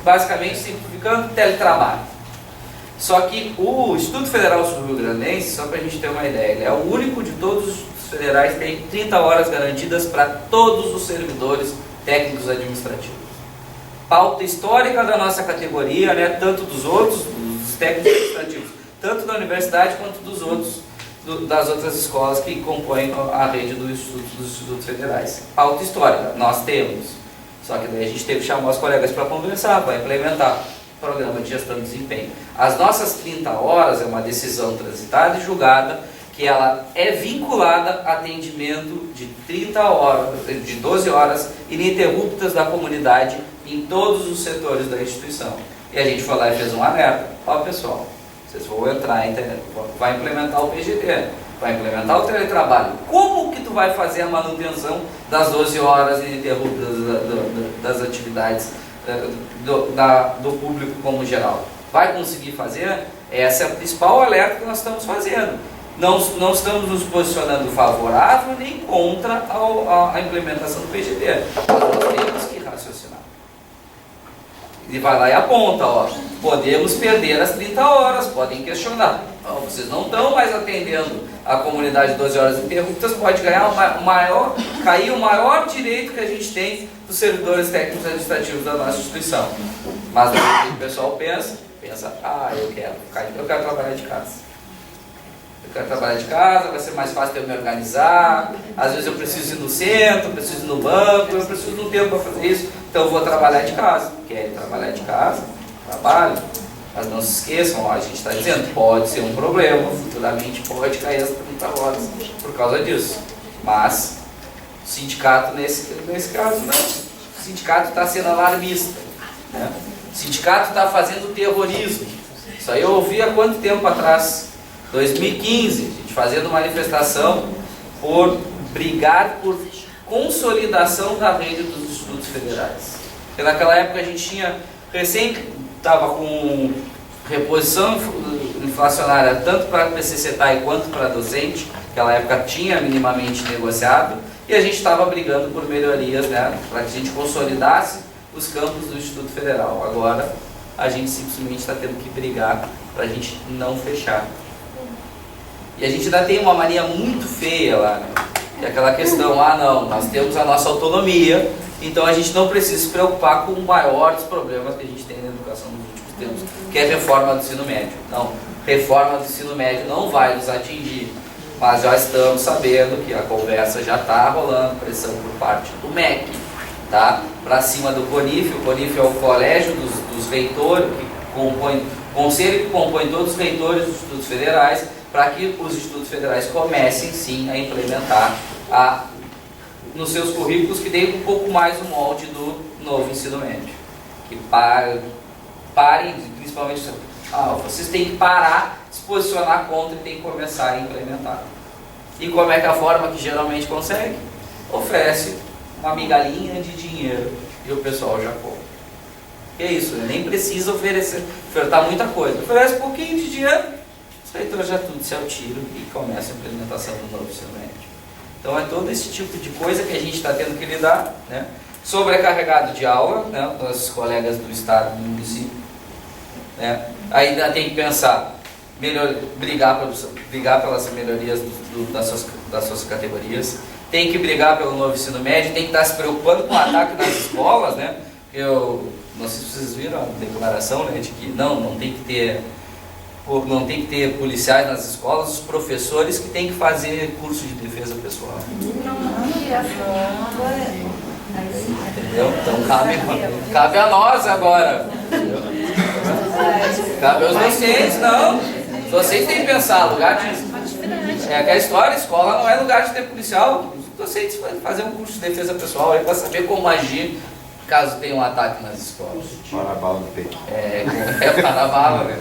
Basicamente, simplificando, teletrabalho. Só que o Instituto Federal Sul-Rio-Grandense, só para a gente ter uma ideia, ele é o único de todos os institutos federais que tem 30 horas garantidas para todos os servidores técnicos administrativos. Pauta histórica da nossa categoria, né, tanto dos outros, dos técnicos administrativos, tanto da universidade quanto dos outros, das outras escolas que compõem a rede dos institutos federais. Pauta histórica, nós temos. Só que daí a gente teve que chamar os colegas para conversar, para implementar o programa de gestão de desempenho. As nossas 30 horas é uma decisão transitada e julgada, que ela é vinculada a atendimento de 30 horas, de 12 horas ininterruptas da comunidade em todos os setores da instituição. E a gente foi lá e fez um alerta. Ó, pessoal, vocês vão entrar, vai implementar o PGD, vai implementar o teletrabalho. Como que tu vai fazer a manutenção das 12 horas ininterruptas das atividades do público como geral? Vai conseguir fazer? Essa é a principal alerta que nós estamos fazendo. Não estamos nos posicionando favorável nem contra a implementação do PGD. Nós temos que raciocinar. E vai lá e aponta, ó, podemos perder as 30 horas, podem questionar. Vocês não estão mais atendendo a comunidade de 12 horas ininterruptas, pode ganhar cair o maior direito que a gente tem dos servidores técnicos administrativos da nossa instituição. Mas o pessoal pensa, eu quero trabalhar de casa. Eu quero trabalhar de casa, vai ser mais fácil eu me organizar, às vezes eu preciso ir no centro, preciso ir no banco, eu preciso de um tempo para fazer isso, então eu vou trabalhar de casa. Querem trabalhar de casa? Trabalho. Mas não se esqueçam, ó, a gente está dizendo, pode ser um problema, futuramente pode cair as 30 horas por causa disso. Mas o sindicato, nesse caso, não. O sindicato está sendo alarmista. Né? O sindicato está fazendo terrorismo. Isso aí eu ouvi há quanto tempo atrás? 2015, a gente fazendo manifestação por brigar por consolidação da rede dos institutos federais. Porque naquela época a gente estava com reposição inflacionária tanto para PCCETAI quanto para docente, naquela época tinha minimamente negociado, e a gente estava brigando por melhorias, né, para que a gente consolidasse os campos do Instituto Federal. Agora a gente simplesmente está tendo que brigar para a gente não fechar. E a gente ainda tem uma mania muito feia lá, né? Que é aquela questão, não, nós temos a nossa autonomia, então a gente não precisa se preocupar com o maior dos problemas que a gente tem na educação nos últimos tempos, que é a reforma do ensino médio. Não, reforma do ensino médio não vai nos atingir, mas já estamos sabendo que a conversa já está rolando, pressão por parte do MEC, tá? Para cima do CONIF. O CONIF é o colégio dos reitores, que compõe, conselho que compõe todos os reitores dos institutos federais, para que os institutos federais comecem sim a implementar nos seus currículos que deem um pouco mais o molde do novo ensino médio. Que parem, principalmente, vocês têm que parar, se posicionar contra e têm que começar a implementar. E como é que é a forma que geralmente consegue? Oferece uma migalhinha de dinheiro e o pessoal já compra. E é isso, nem precisa ofertar muita coisa. Oferece um pouquinho de dinheiro, os reitores já tudo se atiram e começa a implementação do novo ensino médio. Então é todo esse tipo de coisa que a gente está tendo que lidar, né? Sobrecarregado de aula, né? Nossos colegas do estado e do município, né? Ainda tem que pensar, brigar pelas melhorias das suas categorias, tem que brigar pelo novo ensino médio, tem que estar se preocupando com o ataque nas escolas, né? Eu não sei se vocês viram a declaração, né, de que não tem que ter não tem que ter policiais nas escolas, os professores que têm que fazer curso de defesa pessoal. Entendeu? Então cabe a nós agora. Cabe aos docentes, não. Os docentes têm que pensar, lugar de... É aquela história, escola não é lugar de ter policial. Os docentes podem fazer um curso de defesa pessoal aí para saber como agir caso tenha um ataque nas escolas. Parar a bala no peito. Parar a bala, né?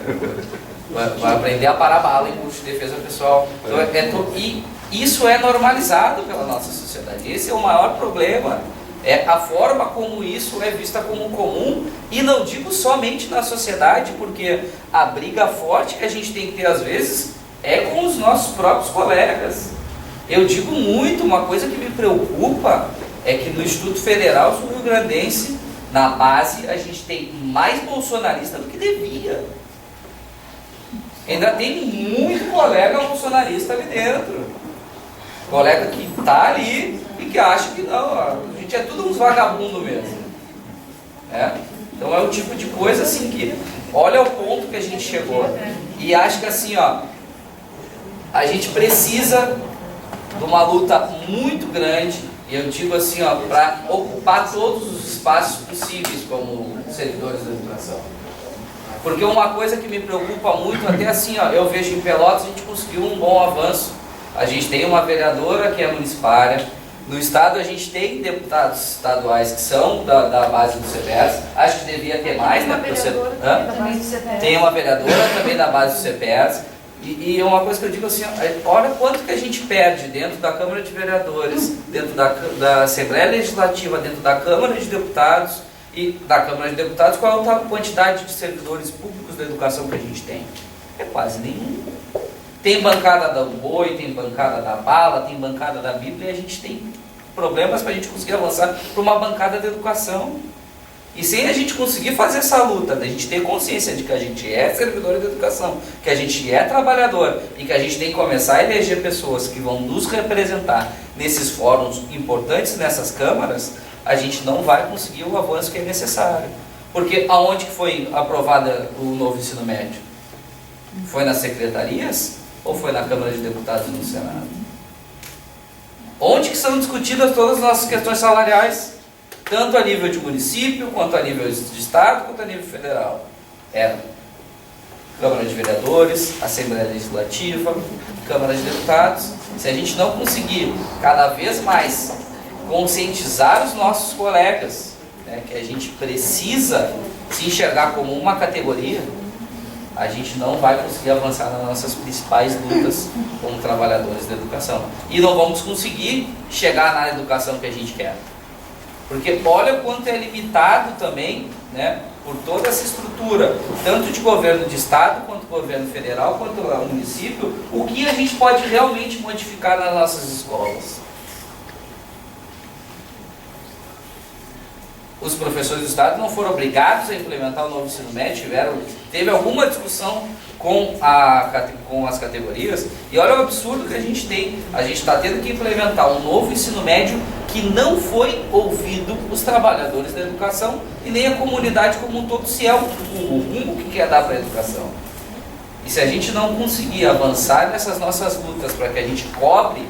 Vai aprender a parar a bala em curso de defesa pessoal. Então, e isso é normalizado pela nossa sociedade. Esse é o maior problema. É a forma como isso é vista como comum, e não digo somente na sociedade, porque a briga forte que a gente tem que ter às vezes é com os nossos próprios colegas. Eu digo muito, uma coisa que me preocupa é que no Instituto Federal Sul-Rio-Grandense, na base, a gente tem mais bolsonarista do que devia. Ainda tem muito colega bolsonarista ali dentro. Colega que está ali e que acha que não, a gente é tudo uns vagabundos mesmo. Então é o tipo de coisa assim que, olha o ponto que a gente chegou. E acho que assim, ó, a gente precisa de uma luta muito grande, e eu digo assim, ó, para ocupar todos os espaços possíveis como servidores da educação. Porque uma coisa que me preocupa muito, até assim, ó, eu vejo em Pelotas a gente conseguiu um bom avanço. A gente tem uma vereadora que é municipária. No estado a gente tem deputados estaduais que são da base do CEPERS. Acho que devia ter mais, né? Tem uma vereadora também da base do CEPERS. E uma coisa que eu digo assim, olha quanto que a gente perde dentro da Câmara de Vereadores, dentro da Assembleia Legislativa, dentro da Câmara de Deputados e da Câmara de Deputados, qual é a quantidade de servidores públicos da educação que a gente tem? É quase nenhum. Tem bancada do boi, tem bancada da bala, tem bancada da Bíblia, e a gente tem problemas para a gente conseguir avançar para uma bancada da educação. E sem a gente conseguir fazer essa luta, da gente ter consciência de que a gente é servidor da educação, que a gente é trabalhador e que a gente tem que começar a eleger pessoas que vão nos representar nesses fóruns importantes, nessas câmaras, a gente não vai conseguir o avanço que é necessário. Porque aonde que foi aprovado o novo ensino médio? Foi nas secretarias ou foi na Câmara de Deputados e no Senado? Onde que são discutidas todas as nossas questões salariais? Tanto a nível de município, quanto a nível de estado, quanto a nível federal. Câmara de Vereadores, Assembleia Legislativa, Câmara de Deputados. Se a gente não conseguir cada vez mais conscientizar os nossos colegas, né, que a gente precisa se enxergar como uma categoria, a gente não vai conseguir avançar nas nossas principais lutas como trabalhadores da educação. E não vamos conseguir chegar na educação que a gente quer. Porque olha quanto é limitado também, né, por toda essa estrutura, tanto de governo de estado, quanto governo federal, quanto o município, o que a gente pode realmente modificar nas nossas escolas. Os professores do estado não foram obrigados a implementar o novo ensino médio, teve alguma discussão com as categorias, e olha o absurdo que a gente tem. A gente está tendo que implementar um novo ensino médio que não foi ouvido os trabalhadores da educação e nem a comunidade como um todo, se é o rumo que quer dar para a educação. E se a gente não conseguir avançar nessas nossas lutas para que a gente cobre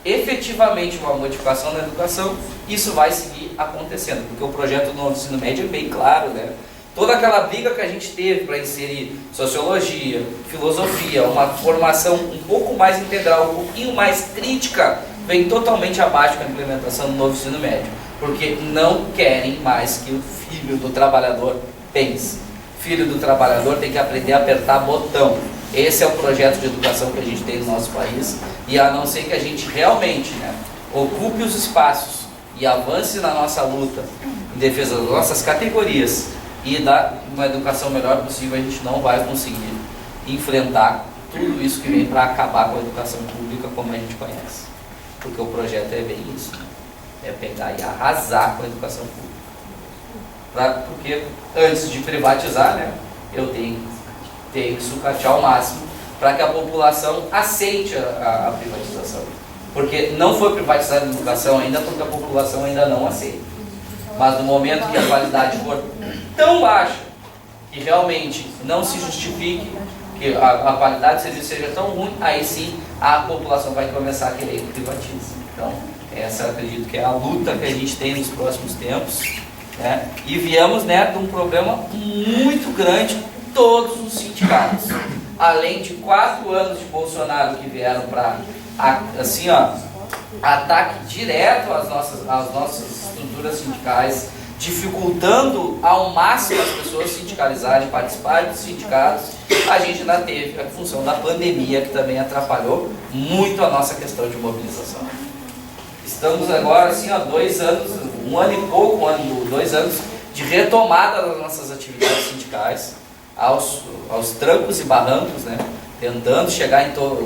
efetivamente uma modificação na educação, isso vai seguir acontecendo, porque o projeto do novo ensino médio é bem claro, né? Toda aquela briga que a gente teve para inserir sociologia, filosofia, uma formação um pouco mais integral, um pouquinho mais crítica, vem totalmente abaixo com a implementação do novo ensino médio, porque não querem mais que o filho do trabalhador pense. Filho do trabalhador tem que aprender a apertar botão. Esse é o projeto de educação que a gente tem no nosso país, e a não ser que a gente realmente, né, ocupe os espaços e avance na nossa luta em defesa das nossas categorias e dar uma educação melhor possível, a gente não vai conseguir enfrentar tudo isso que vem para acabar com a educação pública como a gente conhece. Porque o projeto é bem isso, né? É pegar e arrasar com a educação pública. Porque antes de privatizar, né, eu tenho que sucatear ao máximo para que a população aceite a privatização. Porque não foi privatizada a educação ainda, porque a população ainda não aceita. Mas no momento que a qualidade for tão baixa que realmente não se justifique e a qualidade do serviço seja tão ruim, aí sim a população vai começar a querer que privatize. Então, essa acredito que é a luta que a gente tem nos próximos tempos, né? E viemos, né, de um problema muito grande em todos os sindicatos. Além de 4 anos de Bolsonaro que vieram para, assim, ó, ataque direto às nossas estruturas sindicais, dificultando ao máximo as pessoas sindicalizarem, participarem dos sindicatos. A gente ainda teve a função da pandemia, que também atrapalhou muito a nossa questão de mobilização. Estamos agora, assim, ó, 2 anos, 1 ano e pouco, 2 anos de retomada das nossas atividades sindicais, aos trancos e barrancos, né, tentando chegar em todo.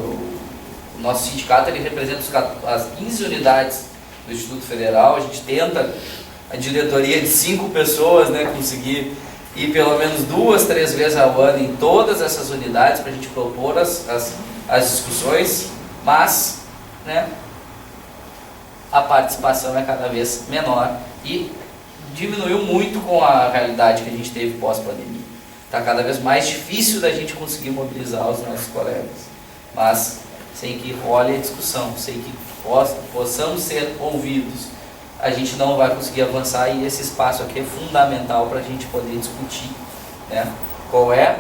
O nosso sindicato, ele representa as 15 unidades do Instituto Federal. A gente tenta, a diretoria de 5 pessoas, né, conseguir ir pelo menos 2, 3 vezes ao ano em todas essas unidades para a gente propor as discussões, mas, né, a participação é cada vez menor e diminuiu muito com a realidade que a gente teve pós-pandemia. Está cada vez mais difícil da gente conseguir mobilizar os nossos colegas, mas sem que role a discussão, sem que possamos ser ouvidos, a gente não vai conseguir avançar, e esse espaço aqui é fundamental para a gente poder discutir, né, qual é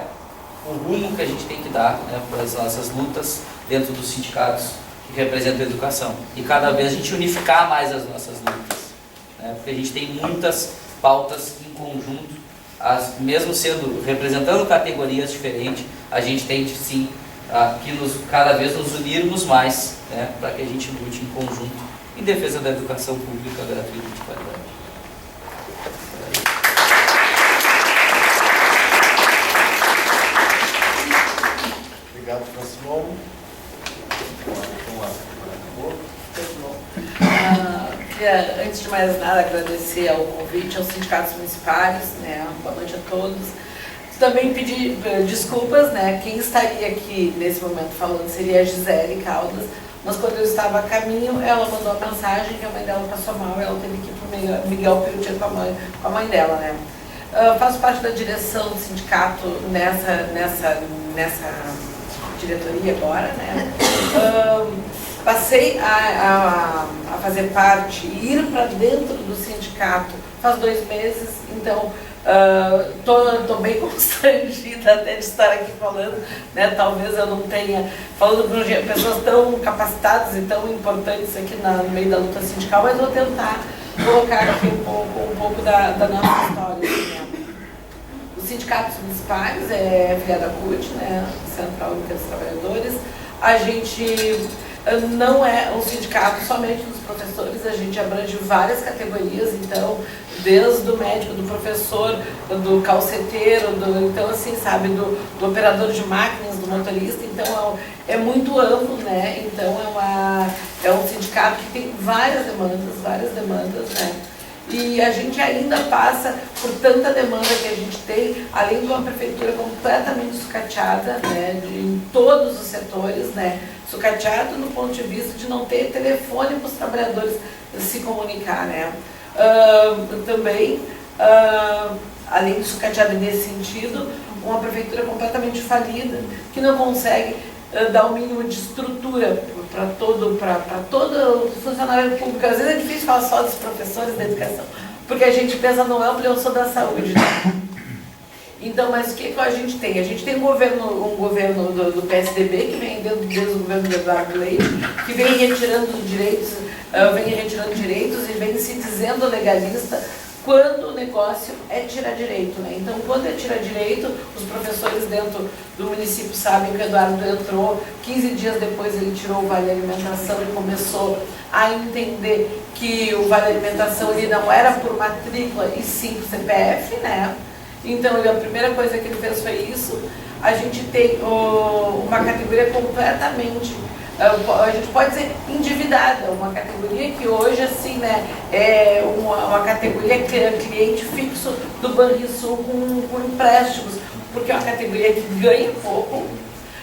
o rumo que a gente tem que dar, né, para as nossas lutas dentro dos sindicatos que representam a educação, e cada vez a gente unificar mais as nossas lutas, né, porque a gente tem muitas pautas em conjunto, mesmo representando categorias diferentes, a gente tem sim que cada vez nos unirmos mais, né, para que a gente lute em conjunto em defesa da educação pública gratuita e de qualidade. Obrigado, Francilon. Queria, antes de mais nada, agradecer ao convite aos sindicatos municipais, né? Boa noite a todos. Também pedir desculpas, né? Quem estaria aqui nesse momento falando seria a Gisele Caldas, mas quando eu estava a caminho, ela mandou a mensagem que a mãe dela passou mal e ela teve que ir para o Miguel Pirutier com a mãe dela, né? Faço parte da direção do sindicato nessa diretoria agora, né? Passei a fazer parte e ir para dentro do sindicato faz 2 meses, então tô bem constrangida até de estar aqui falando, né? Talvez eu não tenha, falando com pessoas tão capacitadas e tão importantes aqui no meio da luta sindical, mas vou tentar colocar aqui um pouco da nossa história. Né? Os sindicatos municipais é filiado à CUT, né? Central Única dos Trabalhadores. A gente não é um sindicato somente dos professores, a gente abrange várias categorias, então, desde o médico, do professor, do calceteiro, então, assim, sabe, do operador de máquinas, do motorista, então é muito amplo, né? Então é um sindicato que tem várias demandas, né? E a gente ainda passa por tanta demanda que a gente tem, além de uma prefeitura completamente sucateada, né, em todos os setores, né, sucateado no ponto de vista de não ter telefone para os trabalhadores se comunicar, né. Também, além de sucateada nesse sentido, uma prefeitura completamente falida, que não consegue dar o mínimo de estrutura para todo o funcionário público. Às vezes é difícil falar só dos professores da educação, porque a gente pensa no amplo e eu sou da saúde. Né? Então, mas o que a gente tem? A gente tem um governo do PSDB, que vem desde o governo do Eduardo Leite, que vem retirando direitos e vem se dizendo legalista, quando o negócio é tirar direito, né? Então, quando é tirar direito, os professores dentro do município sabem que o Eduardo entrou, 15 dias depois ele tirou o Vale Alimentação e começou a entender que o Vale Alimentação ele não era por matrícula e sim por CPF, né? Então, a primeira coisa que ele fez foi isso. A gente tem uma categoria completamente, a gente pode dizer endividada, uma categoria que hoje, assim, né, é uma categoria cliente fixo do Banrisul com empréstimos, porque é uma categoria que ganha pouco,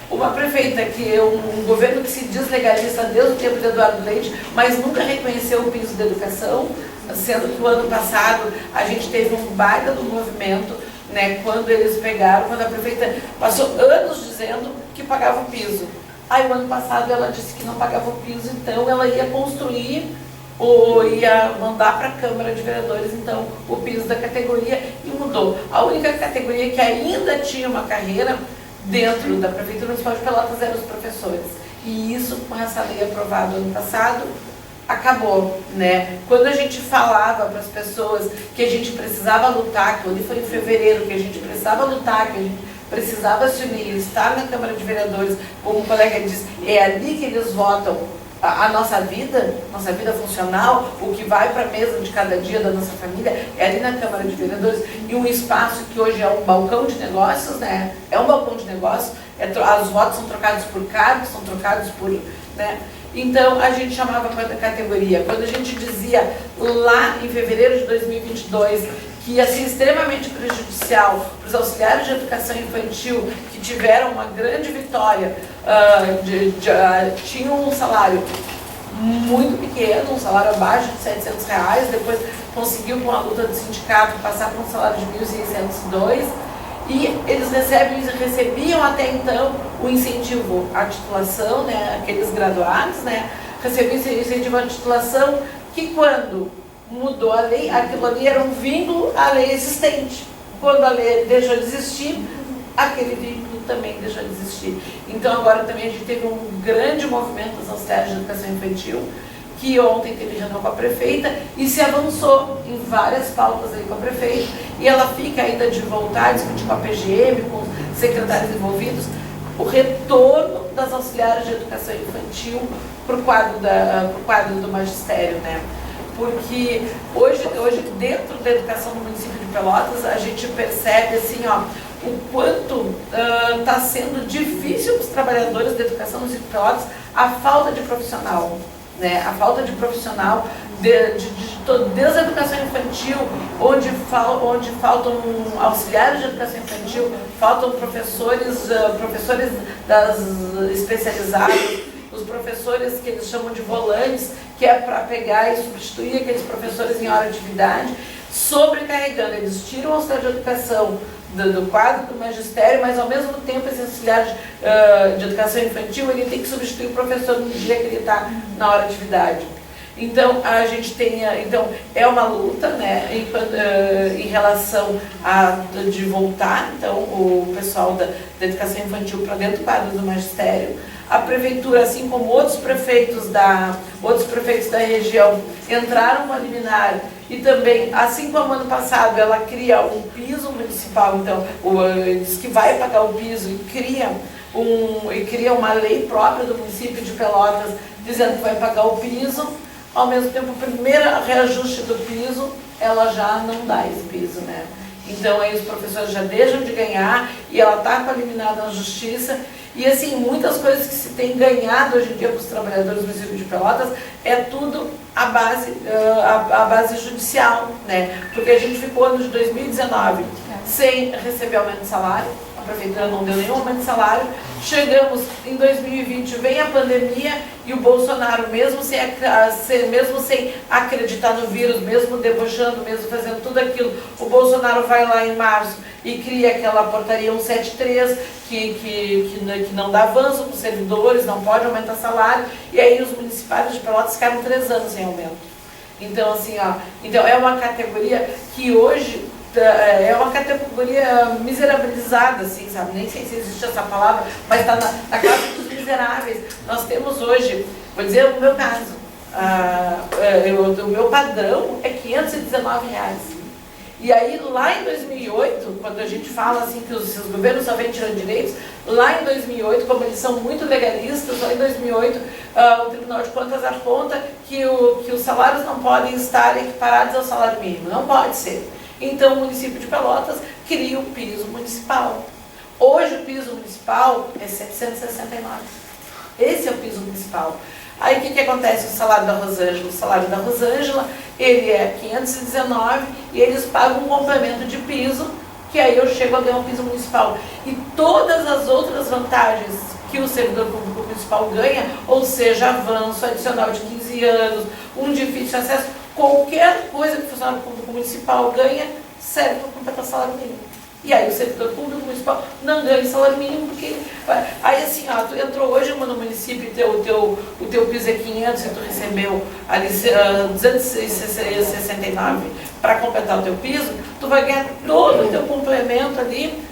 uma prefeita que é um governo que se diz legalista desde o tempo de Eduardo Leite, mas nunca reconheceu o piso da educação, sendo que o ano passado a gente teve um baita do movimento né, quando eles pegaram, quando a prefeita passou anos dizendo que pagava o piso. Aí o ano passado ela disse que não pagava o piso, então ela ia construir ou ia mandar para a Câmara de Vereadores, então, o piso da categoria, e mudou. A única categoria que ainda tinha uma carreira dentro da Prefeitura Municipal de Pelotas eram os professores. E isso, com essa lei aprovada ano passado, acabou, né? Quando a gente falava para as pessoas que a gente precisava lutar, que ali foi em fevereiro, que a gente precisava lutar, que a gente precisava se unir, estar na Câmara de Vereadores, como o colega disse, é ali que eles votam a nossa vida funcional, o que vai para a mesa de cada dia da nossa família, é ali na Câmara de Vereadores, e um espaço que hoje é um balcão de negócios, né? É um balcão de negócios, os votos são trocados por cargos, são trocados por, né? Então, a gente chamava a categoria. Quando a gente dizia lá em fevereiro de 2022 que ia ser extremamente prejudicial para os auxiliares de educação infantil que tiveram uma grande vitória, tinham um salário muito pequeno, um salário abaixo de R$700, depois conseguiu com a luta do sindicato passar para um salário de R$1.602, e eles recebiam até então o incentivo à titulação, né, aqueles graduados, né, recebiam esse incentivo à titulação, que quando mudou a lei, aquilo ali era um vínculo à lei existente. Quando a lei deixou de existir, aquele vínculo também deixou de existir. Então agora também a gente teve um grande movimento das auxiliares de educação infantil, que ontem teve reunião com a prefeita e se avançou em várias pautas aí com a prefeita, e ela fica ainda de voltar a discutir com a PGM, com os secretários envolvidos, o retorno das auxiliares de educação infantil para o quadro do magistério, né? Porque hoje dentro da educação no município de Pelotas, a gente percebe assim, ó, o quanto está sendo difícil para os trabalhadores da educação no município de Pelotas a falta de profissional, né? A falta de profissional desde a educação infantil, onde faltam auxiliares de educação infantil, faltam professores das especializadas, os professores que eles chamam de volantes, que é para pegar e substituir aqueles professores em hora de atividade, sobrecarregando. Eles tiram o auxiliar de educação do quadro do magistério, mas ao mesmo tempo esse auxiliar de educação infantil, ele tem que substituir o professor no dia que ele está na hora de atividade. Então, a gente tem, então, é uma luta, né, em relação de voltar, então, o pessoal da educação infantil para dentro do quadro do magistério. A prefeitura, assim como outros prefeitos da região, entraram com a liminar e também, assim como ano passado, ela cria um piso municipal, então, diz que vai pagar o piso e cria uma lei própria do município de Pelotas, dizendo que vai pagar o piso. Ao mesmo tempo, o primeiro reajuste do piso, ela já não dá esse piso, né? Então, aí os professores já deixam de ganhar e ela está com a liminar na justiça. E, assim, muitas coisas que se tem ganhado hoje em dia para os trabalhadores do município de Pelotas é tudo a base judicial, né? Porque a gente ficou ano de 2019 sem receber aumento de salário, a prefeitura não deu nenhum aumento de salário. Chegamos em 2020, vem a pandemia e o Bolsonaro, mesmo sem acreditar no vírus, mesmo debochando, mesmo fazendo tudo aquilo, o Bolsonaro vai lá em março e cria aquela portaria 173 que não dá avanço para os servidores, não pode aumentar salário, e aí os municipais de Pelotas ficaram 3 anos sem aumento. Então, assim, ó, então é uma categoria que hoje é uma categoria miserabilizada, assim, sabe? Nem sei se existe essa palavra, mas está na classe dos miseráveis. Nós temos hoje, vou dizer o meu caso, o meu padrão é R$519. E aí, lá em 2008, quando a gente fala assim que os governos só vêm tirando direitos, lá em 2008, como eles são muito legalistas, lá em 2008, o Tribunal de Contas aponta que os salários não podem estar equiparados ao salário mínimo. Não pode ser. Então, o município de Pelotas cria o piso municipal. Hoje, o piso municipal é 769. Esse é o piso municipal. Aí, o que acontece com o salário da Rosângela? O salário da Rosângela, ele é 519 e eles pagam um complemento de piso, que aí eu chego a ganhar um piso municipal. E todas as outras vantagens que o servidor público municipal ganha, ou seja, avanço adicional de 15 anos, um difícil acesso, qualquer coisa que o funcionário público municipal ganha, serve para completar o salário mínimo. E aí o servidor público municipal não ganha salário mínimo, porque... Aí assim, ó, tu entrou hoje no município e o teu piso é 500 e tu recebeu ali 269 para completar o teu piso, tu vai ganhar todo o teu complemento ali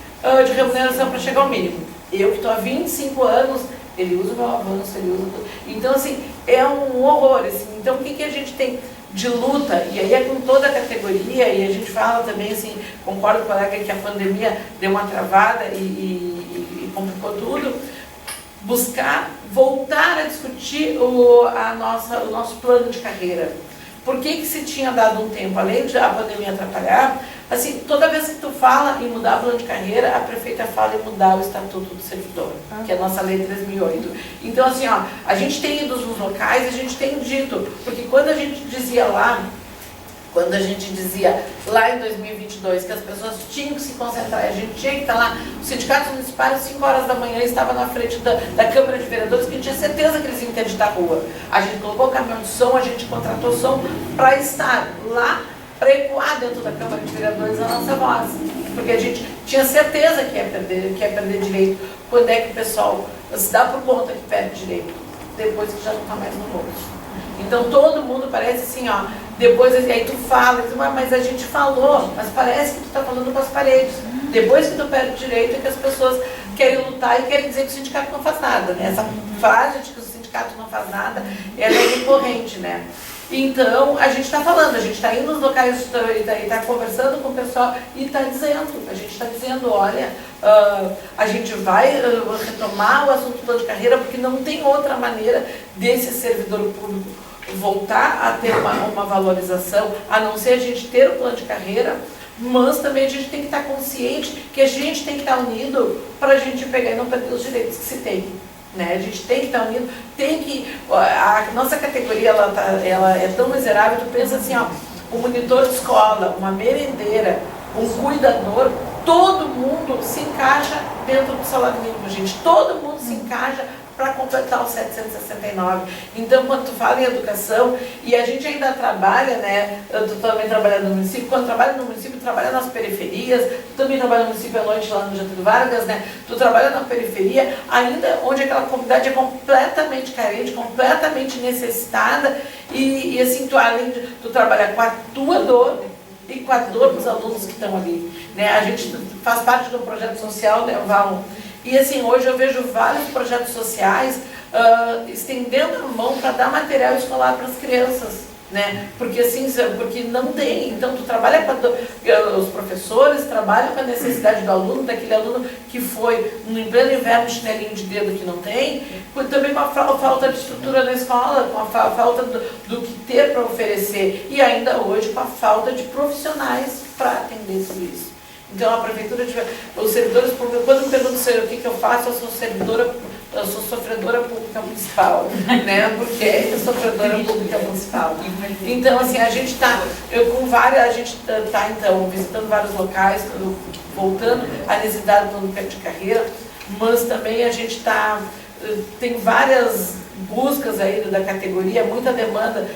de remuneração para chegar ao mínimo. Eu que estou há 25 anos, ele usa o meu avanço, ele usa tudo. Então assim, é um horror. Assim. Então o que a gente tem de luta, e aí é com toda a categoria, e a gente fala também, assim, concordo com o colega que a pandemia deu uma travada e complicou tudo, buscar voltar a discutir o nosso plano de carreira. Por que se tinha dado um tempo, além de a pandemia atrapalhar, assim, toda vez que tu fala em mudar o plano de carreira, a prefeita fala em mudar o Estatuto do Servidor, que é a nossa Lei 3.008. Então, assim, ó, a gente tem ido nos locais e a gente tem dito, porque quando a gente dizia lá em 2022 que as pessoas tinham que se concentrar, a gente tinha que estar lá, os sindicatos municipais, às 5 horas da manhã, estavam na frente da Câmara de Vereadores, que a gente tinha certeza que eles iam interditar a rua. A gente colocou o caminhão de som, a gente contratou som para estar lá, para ecoar dentro da Câmara de Vereadores a nossa voz. Porque a gente tinha certeza que ia perder direito. Quando é que o pessoal se dá por conta que perde direito? Depois que já não está mais no bolso. Então todo mundo parece assim, ó, depois aí tu fala, mas a gente falou, mas parece que tu está falando com as paredes. Depois que tu perde direito é que as pessoas querem lutar e querem dizer que o sindicato não faz nada, né? Essa frase de que o sindicato não faz nada, ela é recorrente, né? Então, a gente está falando, a gente está indo nos locais e está conversando com o pessoal e está dizendo, a gente está dizendo, olha, a gente vai retomar o assunto do plano de carreira, porque não tem outra maneira desse servidor público voltar a ter uma valorização, a não ser a gente ter o plano de carreira, mas também a gente tem que estar consciente que a gente tem que estar unido para a gente pegar e não perder os direitos que se tem. Né? A gente tem que estar unido, tem que... A nossa categoria ela é tão miserável, tu pensa assim, ó, um monitor de escola, uma merendeira, um cuidador, todo mundo se encaixa dentro do salário mínimo, gente. Todo mundo se encaixa para completar os 769. Então, quando tu fala em educação, e a gente ainda trabalha, né, tu também trabalha no município, quando trabalha no município, trabalha nas periferias, tu também trabalha no município à noite lá no Getúlio Vargas, né, tu trabalha na periferia, ainda onde aquela comunidade é completamente carente, completamente necessitada, e assim, tu, além de tu trabalhar com a tua dor, e com a dor dos alunos que estão ali, né, a gente faz parte do projeto social, né, Val. E assim, hoje eu vejo vários projetos sociais estendendo a mão para dar material escolar para as crianças, né? Porque assim, porque não tem. Então tu trabalha com os professores, trabalham com a necessidade do aluno, daquele aluno que foi no pleno inverno chinelinho de dedo que não tem, também com a falta de estrutura na escola, com a falta do que ter para oferecer, e ainda hoje com a falta de profissionais para atender tudo isso. Então a prefeitura, os servidores públicos, quando me perguntam o que eu faço, eu sou sofredora pública municipal, né? Porque é sofredora pública municipal. Então assim, a gente está então visitando vários locais, voltando à necessidade do plano de carreira, mas também a gente tem várias buscas aí da categoria, muita demanda,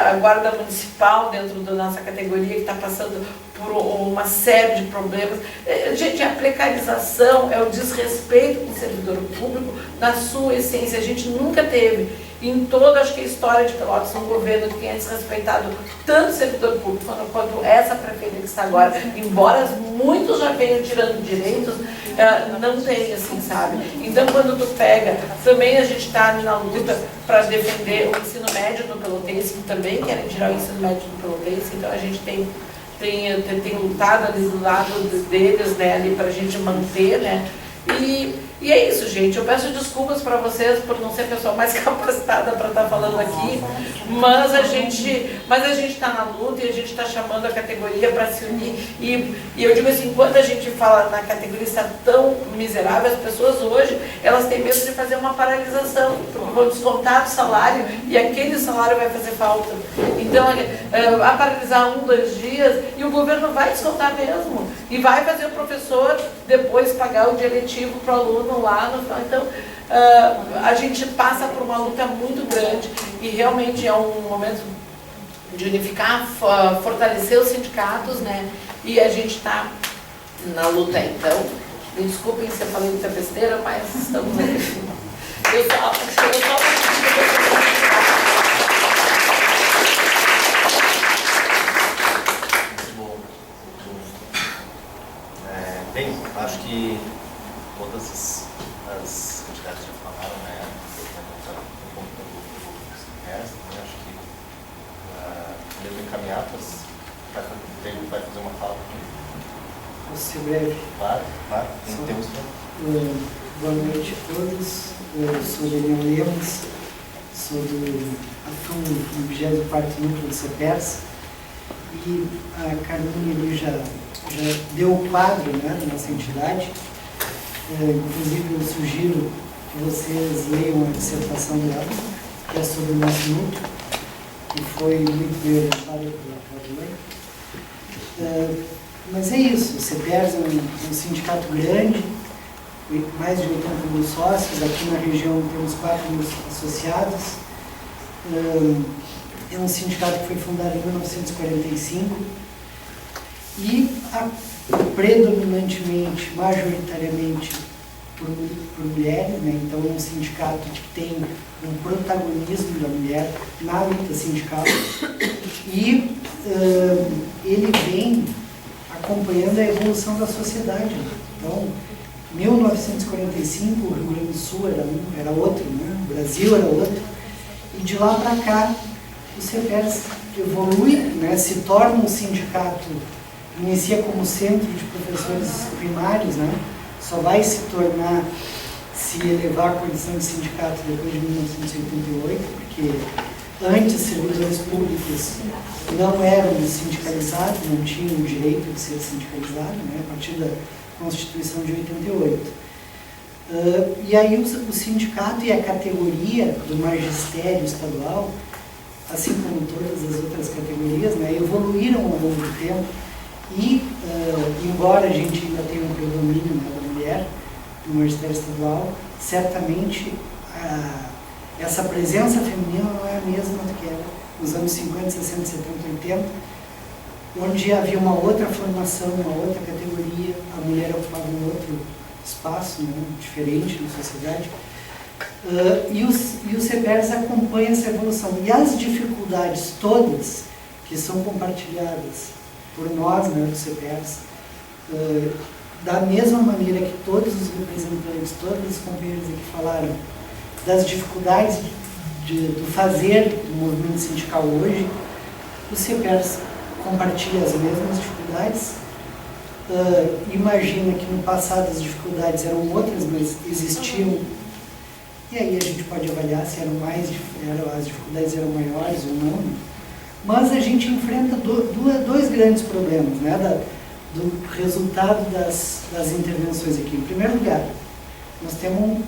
a guarda municipal dentro da nossa categoria que está passando por uma série de problemas. Gente, a precarização é o desrespeito com o servidor público na sua essência. A gente nunca teve, em toda, acho que a história de Pelotas, um governo que tenha desrespeitado tanto o servidor público quanto essa prefeita que está agora, embora muitos já venham tirando direitos, não tem, assim, sabe? Então, quando tu pega, também a gente está na luta para defender o ensino médio do Pelotense, que também querem tirar o ensino médio do Pelotense, então a gente tem lutado ali do lado deles, né, ali para a gente manter, né, e é isso, gente. Eu peço desculpas para vocês por não ser a pessoa mais capacitada para estar falando aqui, mas a gente está na luta e a gente está chamando a categoria para se unir. E eu digo assim, quando a gente fala na categoria está tão miserável, as pessoas hoje, elas têm medo de fazer uma paralisação, porque vão descontar o salário e aquele salário vai fazer falta. Então, a paralisar 1, 2 dias, e o governo vai descontar mesmo, e vai fazer o professor depois pagar o dia letivo para o aluno lá no final. Então, a gente passa por uma luta muito grande e realmente é um momento de unificar, fortalecer os sindicatos, né? E a gente está na luta. Então, me desculpem se eu falei muita besteira, mas estamos aí. Eu só Bem, acho que todas as candidatas já falaram, né? Um pouco do resto, né? Acho que mesmo encaminhadas, vai fazer uma fala aqui. Posso ser breve? Claro, temos tempo. Boa noite a todos. Eu sou Daniel Lemos, sou atuo no 24º Núcleo do CEPERS, e a Carminha ali já deu o quadro, né, da nossa entidade. Inclusive, eu sugiro que vocês leiam a dissertação dela, que é sobre o nosso núcleo, que foi muito bem orientada pela Carminha. Mas é isso, o CEPERS é um sindicato grande, mais de 80 mil sócios, aqui na região temos 4 mil associados. É um sindicato que foi fundado em 1945 e predominantemente, majoritariamente por mulheres, né? Então é um sindicato que tem um protagonismo da mulher na luta sindical e ele vem acompanhando a evolução da sociedade. Então, 1945, o Rio Grande do Sul era outro, né? O Brasil era outro, e de lá para cá o CEPERS evolui, né? Se torna um sindicato, inicia como centro de professores primários, né? Só vai se tornar, se elevar a condição de sindicato depois de 1988, porque antes servidores públicos não eram sindicalizados, não tinham o direito de ser sindicalizados, né? A partir da Constituição de 88. E aí o sindicato e a categoria do magistério estadual, assim como todas as outras categorias, né, evoluíram ao longo do tempo e, embora a gente ainda tenha um predomínio, né, da mulher no magistério estadual, certamente essa presença feminina não é a mesma do que era nos anos 50, 60, 70, 80, onde havia uma outra formação, uma outra categoria, a mulher ocupava um outro espaço, né, diferente na sociedade, e o CEPERS acompanha essa evolução. E as dificuldades todas que são compartilhadas por nós, né, do CEPERS, da mesma maneira que todos os representantes, todos os companheiros aqui falaram, das dificuldades do fazer do movimento sindical hoje, o CEPERS compartilha as mesmas dificuldades. Imagina que no passado as dificuldades eram outras, mas existiam, e aí a gente pode avaliar se as dificuldades eram maiores ou não, mas a gente enfrenta dois grandes problemas, né, do resultado das intervenções aqui. Em primeiro lugar, nós temos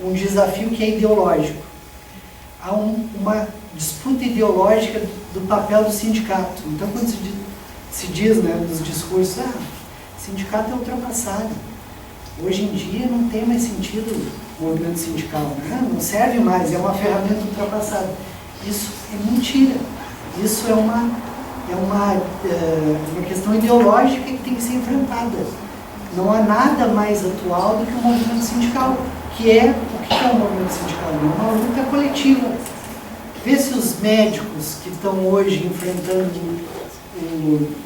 um desafio que é ideológico. Há uma disputa ideológica do papel do sindicato. Então, quando se diz, né, nos discursos, sindicato é ultrapassado. Hoje em dia não tem mais sentido o movimento sindical, né? Não serve mais, é uma ferramenta ultrapassada. Isso é mentira. Isso é uma questão ideológica que tem que ser enfrentada. Não há nada mais atual do que o movimento sindical, que é o que é o movimento sindical? É uma luta coletiva. Vê se os médicos que estão hoje enfrentando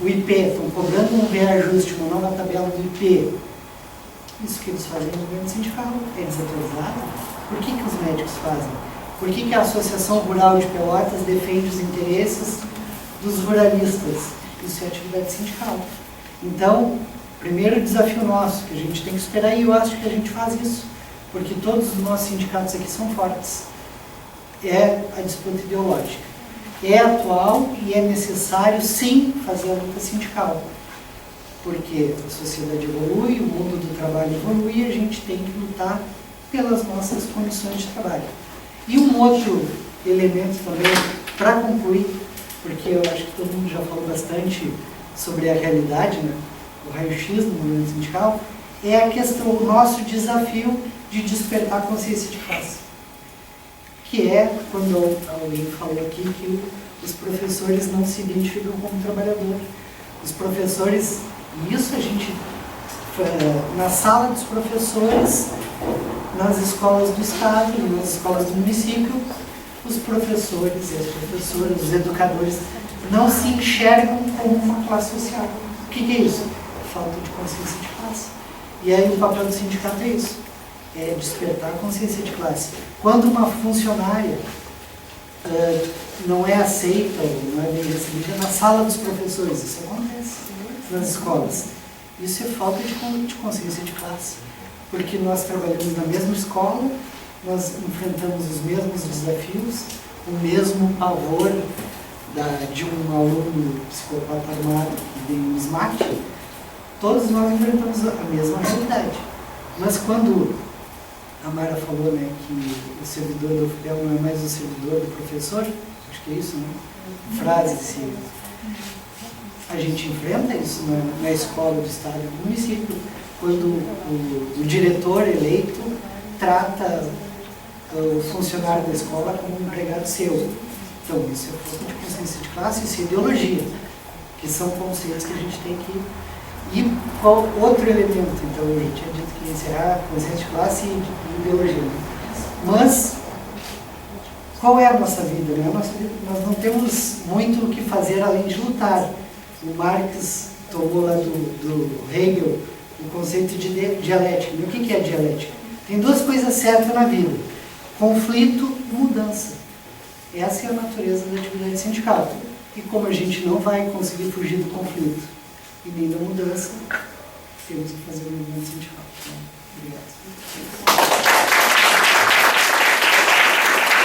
o IP, estão cobrando um reajuste, uma nova tabela do IP, isso que eles fazem no movimento sindical é desatrasado. Por que os médicos fazem? Por que a Associação Rural de Pelotas defende os interesses dos ruralistas? Isso é atividade sindical. Então, primeiro desafio nosso, que a gente tem que esperar, e eu acho que a gente faz isso, porque todos os nossos sindicatos aqui são fortes, é a disputa ideológica. É atual e é necessário, sim, fazer a luta sindical, porque a sociedade evolui, o mundo do trabalho evolui e a gente tem que lutar pelas nossas condições de trabalho. E um outro elemento também, para concluir, porque eu acho que todo mundo já falou bastante sobre a realidade, né, o raio-x do movimento sindical, é a questão, o nosso desafio de despertar a consciência de classe. Que é quando alguém falou aqui que os professores não se identificam como trabalhador. Os professores, e isso a gente na sala dos professores, nas escolas do Estado, nas escolas do município, os professores e as professoras, os educadores, não se enxergam como uma classe social. O que é isso? Falta de consciência de classe. E aí o papel do sindicato é isso, é despertar a consciência de classe. Quando uma funcionária não é aceita, ou não é bem recebida na sala dos professores, isso acontece nas escolas. Isso é falta de consciência de classe, porque nós trabalhamos na mesma escola, nós enfrentamos os mesmos desafios, o mesmo pavor de um aluno psicopata armado que vem no SMAT, todos nós enfrentamos a mesma realidade. Mas quando a Mara falou, né, que o servidor do UFPEL não é mais o servidor do professor, acho que é isso, né? Frase, se a gente enfrenta isso na escola do Estado e do município, quando o diretor eleito trata o funcionário da escola como um empregado seu. Então, isso é falta de consciência de classe, isso é ideologia, que são conceitos que a gente tem que... E qual outro elemento? Então, eu já tinha dito que ia encerrar consciência de classe e ideologia. Mas, qual é a nossa vida? Né? Nós não temos muito o que fazer além de lutar. O Marx tomou lá do Hegel o conceito de dialética. E o que é dialética? Tem duas coisas certas na vida: conflito e mudança. Essa é a natureza da atividade sindical. E como a gente não vai conseguir fugir do conflito e nem da mudança, temos que fazer o movimento sindical. Então, obrigado.